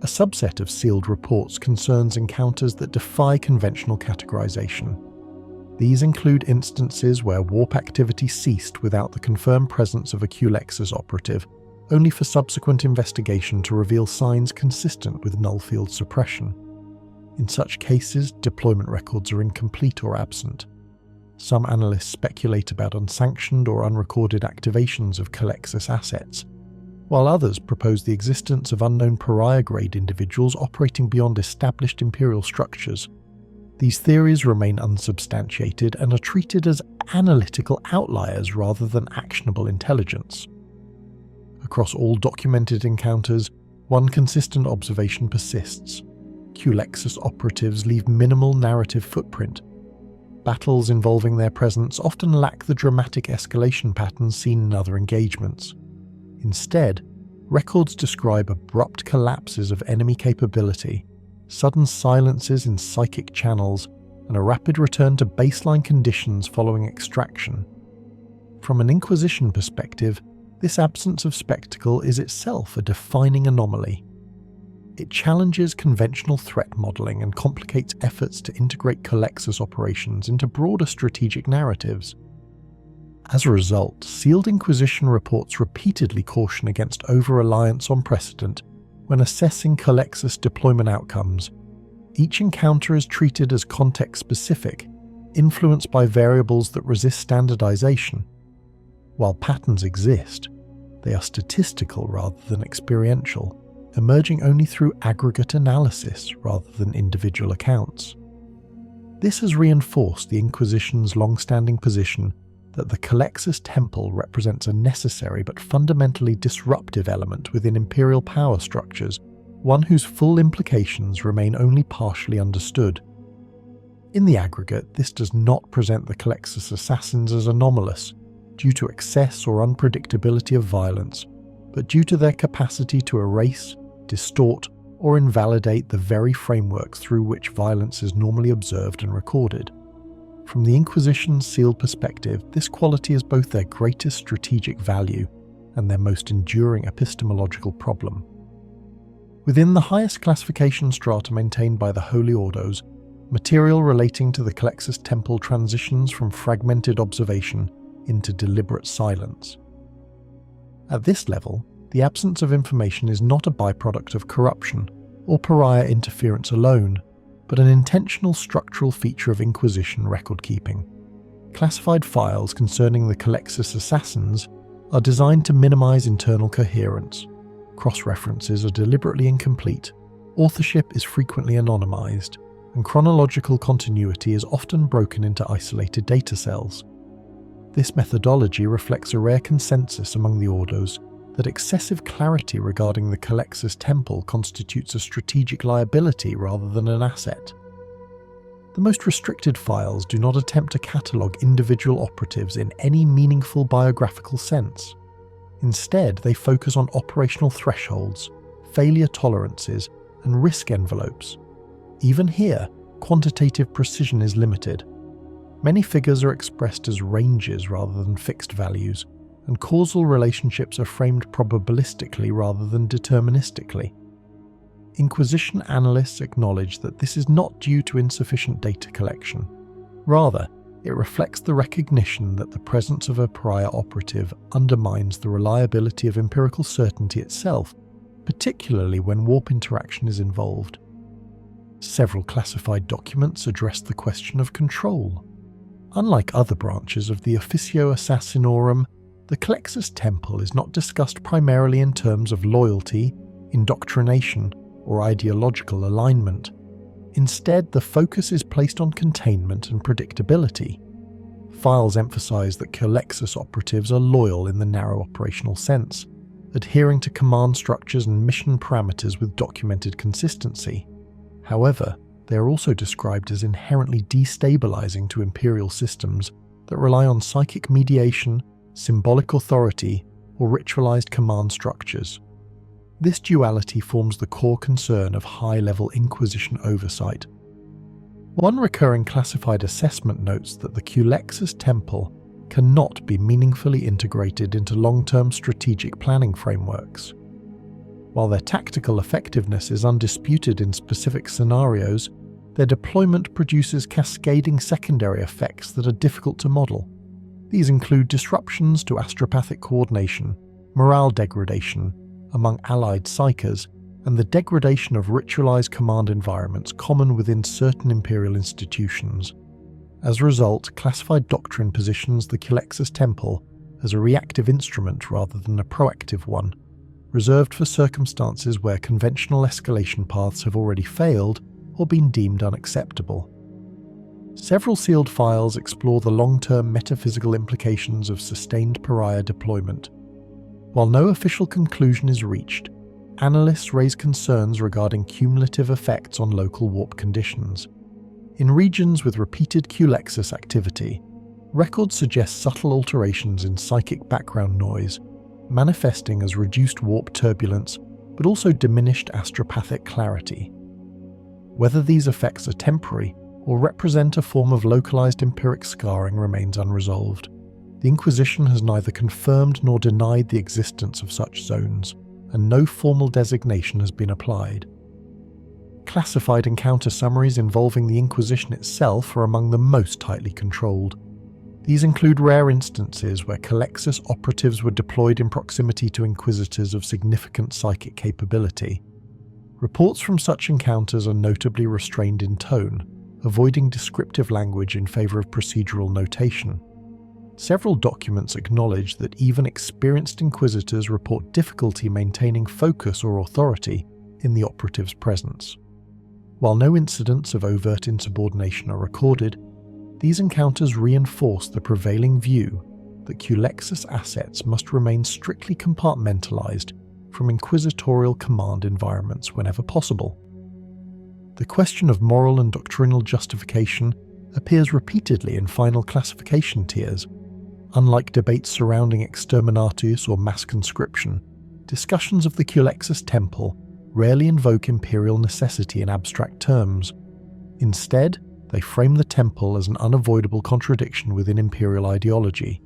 A subset of sealed reports concerns encounters that defy conventional categorization. These include instances where warp activity ceased without the confirmed presence of a Culexus operative, only for subsequent investigation to reveal signs consistent with null field suppression. In such cases, deployment records are incomplete or absent. Some analysts speculate about unsanctioned or unrecorded activations of Culexus assets, while others propose the existence of unknown pariah-grade individuals operating beyond established Imperial structures. These theories remain unsubstantiated and are treated as analytical outliers rather than actionable intelligence. Across all documented encounters, one consistent observation persists. Culexus operatives leave minimal narrative footprint. Battles involving their presence often lack the dramatic escalation patterns seen in other engagements. Instead, records describe abrupt collapses of enemy capability, sudden silences in psychic channels, and a rapid return to baseline conditions following extraction. From an Inquisition perspective, this absence of spectacle is itself a defining anomaly. It challenges conventional threat modeling and complicates efforts to integrate Culexus operations into broader strategic narratives. As a result, sealed Inquisition reports repeatedly caution against over-reliance on precedent when assessing Culexus deployment outcomes. Each encounter is treated as context-specific, influenced by variables that resist standardization. While patterns exist, they are statistical rather than experiential, emerging only through aggregate analysis rather than individual accounts. This has reinforced the Inquisition's long-standing position that the Culexus Temple represents a necessary but fundamentally disruptive element within Imperial power structures, one whose full implications remain only partially understood. In the aggregate, this does not present the Culexus Assassins as anomalous, due to excess or unpredictability of violence, but due to their capacity to erase, distort, or invalidate the very frameworks through which violence is normally observed and recorded. From the Inquisition's sealed perspective, this quality is both their greatest strategic value and their most enduring epistemological problem. Within the highest classification strata maintained by the Holy Ordos, material relating to the Culexus Temple transitions from fragmented observation into deliberate silence. At this level, the absence of information is not a byproduct of corruption or pariah interference alone, but an intentional structural feature of Inquisition record-keeping. Classified files concerning the Culexus Assassins are designed to minimize internal coherence. Cross-references are deliberately incomplete, authorship is frequently anonymized, and chronological continuity is often broken into isolated data cells. This methodology reflects a rare consensus among the Ordos that excessive clarity regarding the Culexus Temple constitutes a strategic liability rather than an asset. The most restricted files do not attempt to catalogue individual operatives in any meaningful biographical sense. Instead, they focus on operational thresholds, failure tolerances, and risk envelopes. Even here, quantitative precision is limited. Many figures are expressed as ranges rather than fixed values, and causal relationships are framed probabilistically rather than deterministically. Inquisition analysts acknowledge that this is not due to insufficient data collection. Rather, it reflects the recognition that the presence of a pariah operative undermines the reliability of empirical certainty itself, particularly when warp interaction is involved. Several classified documents address the question of control. Unlike other branches of the Officio Assassinorum, the Culexus Temple is not discussed primarily in terms of loyalty, indoctrination, or ideological alignment. Instead, the focus is placed on containment and predictability. Files emphasize that Culexus operatives are loyal in the narrow operational sense, adhering to command structures and mission parameters with documented consistency. However, they are also described as inherently destabilizing to Imperial systems that rely on psychic mediation, symbolic authority, or ritualized command structures. This duality forms the core concern of high-level Inquisition oversight. One recurring classified assessment notes that the Culexus Temple cannot be meaningfully integrated into long-term strategic planning frameworks. While their tactical effectiveness is undisputed in specific scenarios, their deployment produces cascading secondary effects that are difficult to model. These include disruptions to astropathic coordination, morale degradation among allied psykers, and the degradation of ritualized command environments common within certain Imperial institutions. As a result, classified doctrine positions the Culexus Temple as a reactive instrument rather than a proactive one, reserved for circumstances where conventional escalation paths have already failed or been deemed unacceptable. Several sealed files explore the long-term metaphysical implications of sustained pariah deployment. While no official conclusion is reached, analysts raise concerns regarding cumulative effects on local warp conditions. In regions with repeated Culexus activity, records suggest subtle alterations in psychic background noise, manifesting as reduced warp turbulence, but also diminished astropathic clarity. Whether these effects are temporary or represent a form of localized empiric scarring remains unresolved. The Inquisition has neither confirmed nor denied the existence of such zones, and no formal designation has been applied. Classified encounter summaries involving the Inquisition itself are among the most tightly controlled. These include rare instances where Culexus operatives were deployed in proximity to Inquisitors of significant psychic capability. Reports from such encounters are notably restrained in tone, avoiding descriptive language in favor of procedural notation. Several documents acknowledge that even experienced Inquisitors report difficulty maintaining focus or authority in the operative's presence. While no incidents of overt insubordination are recorded, these encounters reinforce the prevailing view that Culexus assets must remain strictly compartmentalized from inquisitorial command environments whenever possible. The question of moral and doctrinal justification appears repeatedly in final classification tiers. Unlike debates surrounding exterminatus or mass conscription, discussions of the Culexus Temple rarely invoke imperial necessity in abstract terms. Instead, they frame the temple as an unavoidable contradiction within imperial ideology.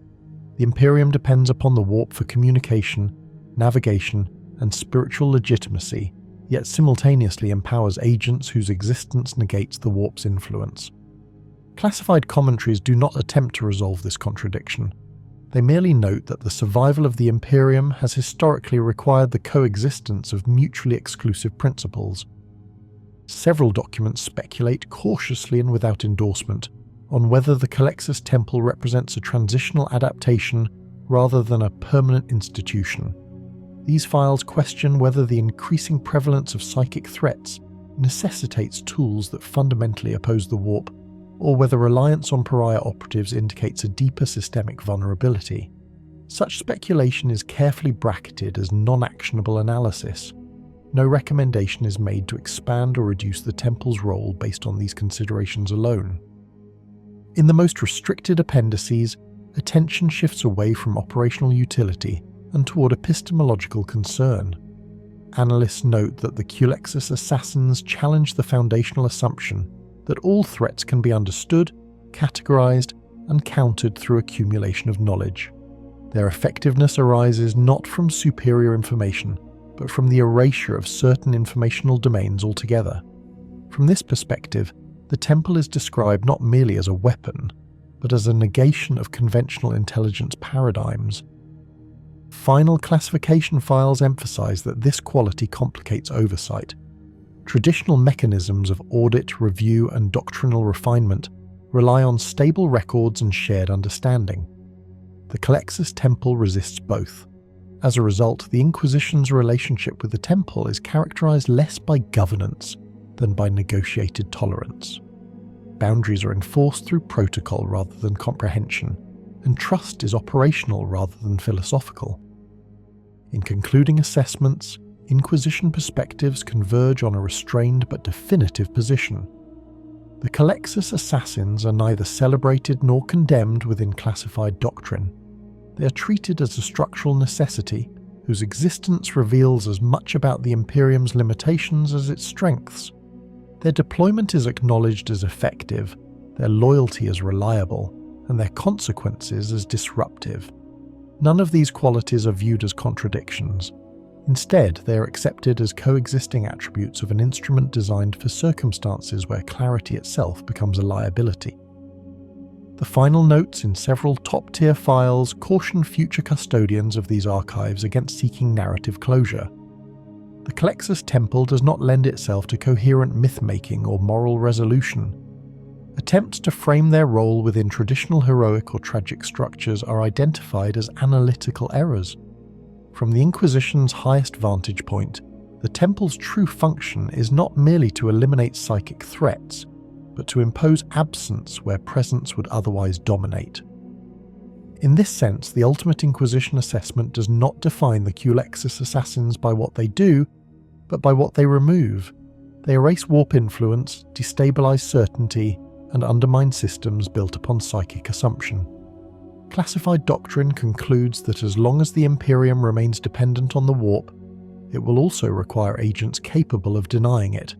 The Imperium depends upon the warp for communication, navigation, and spiritual legitimacy, yet simultaneously empowers agents whose existence negates the warp's influence. Classified commentaries do not attempt to resolve this contradiction. They merely note that the survival of the Imperium has historically required the coexistence of mutually exclusive principles. Several documents speculate cautiously and without endorsement on whether the Culexus Temple represents a transitional adaptation rather than a permanent institution. These files question whether the increasing prevalence of psychic threats necessitates tools that fundamentally oppose the warp, or whether reliance on pariah operatives indicates a deeper systemic vulnerability. Such speculation is carefully bracketed as non-actionable analysis. No recommendation is made to expand or reduce the Temple's role based on these considerations alone. In the most restricted appendices, attention shifts away from operational utility and toward epistemological concern. Analysts note that the Culexus Assassins challenge the foundational assumption that all threats can be understood, categorized, and countered through accumulation of knowledge. Their effectiveness arises not from superior information, but from the erasure of certain informational domains altogether. From this perspective, the Temple is described not merely as a weapon, but as a negation of conventional intelligence paradigms. Final classification files emphasize that this quality complicates oversight. Traditional mechanisms of audit, review, and doctrinal refinement rely on stable records and shared understanding. The Culexus Temple resists both. As a result, the Inquisition's relationship with the Temple is characterized less by governance than by negotiated tolerance. Boundaries are enforced through protocol rather than comprehension, and trust is operational rather than philosophical. In concluding assessments, Inquisition perspectives converge on a restrained but definitive position. The Culexus Assassins are neither celebrated nor condemned within classified doctrine. They are treated as a structural necessity whose existence reveals as much about the Imperium's limitations as its strengths. Their deployment is acknowledged as effective, their loyalty as reliable, and their consequences as disruptive. None of these qualities are viewed as contradictions. Instead, they are accepted as coexisting attributes of an instrument designed for circumstances where clarity itself becomes a liability. The final notes in several top-tier files caution future custodians of these archives against seeking narrative closure. The Culexus Temple does not lend itself to coherent myth-making or moral resolution. Attempts to frame their role within traditional heroic or tragic structures are identified as analytical errors. From the Inquisition's highest vantage point, the Temple's true function is not merely to eliminate psychic threats, but to impose absence where presence would otherwise dominate. In this sense, the Ultimate Inquisition assessment does not define the Culexus Assassins by what they do, but by what they remove. They erase warp influence, destabilize certainty, and undermine systems built upon psychic assumption. Classified doctrine concludes that as long as the Imperium remains dependent on the warp, it will also require agents capable of denying it.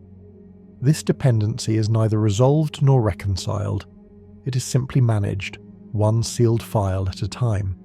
This dependency is neither resolved nor reconciled. It is simply managed, one sealed file at a time.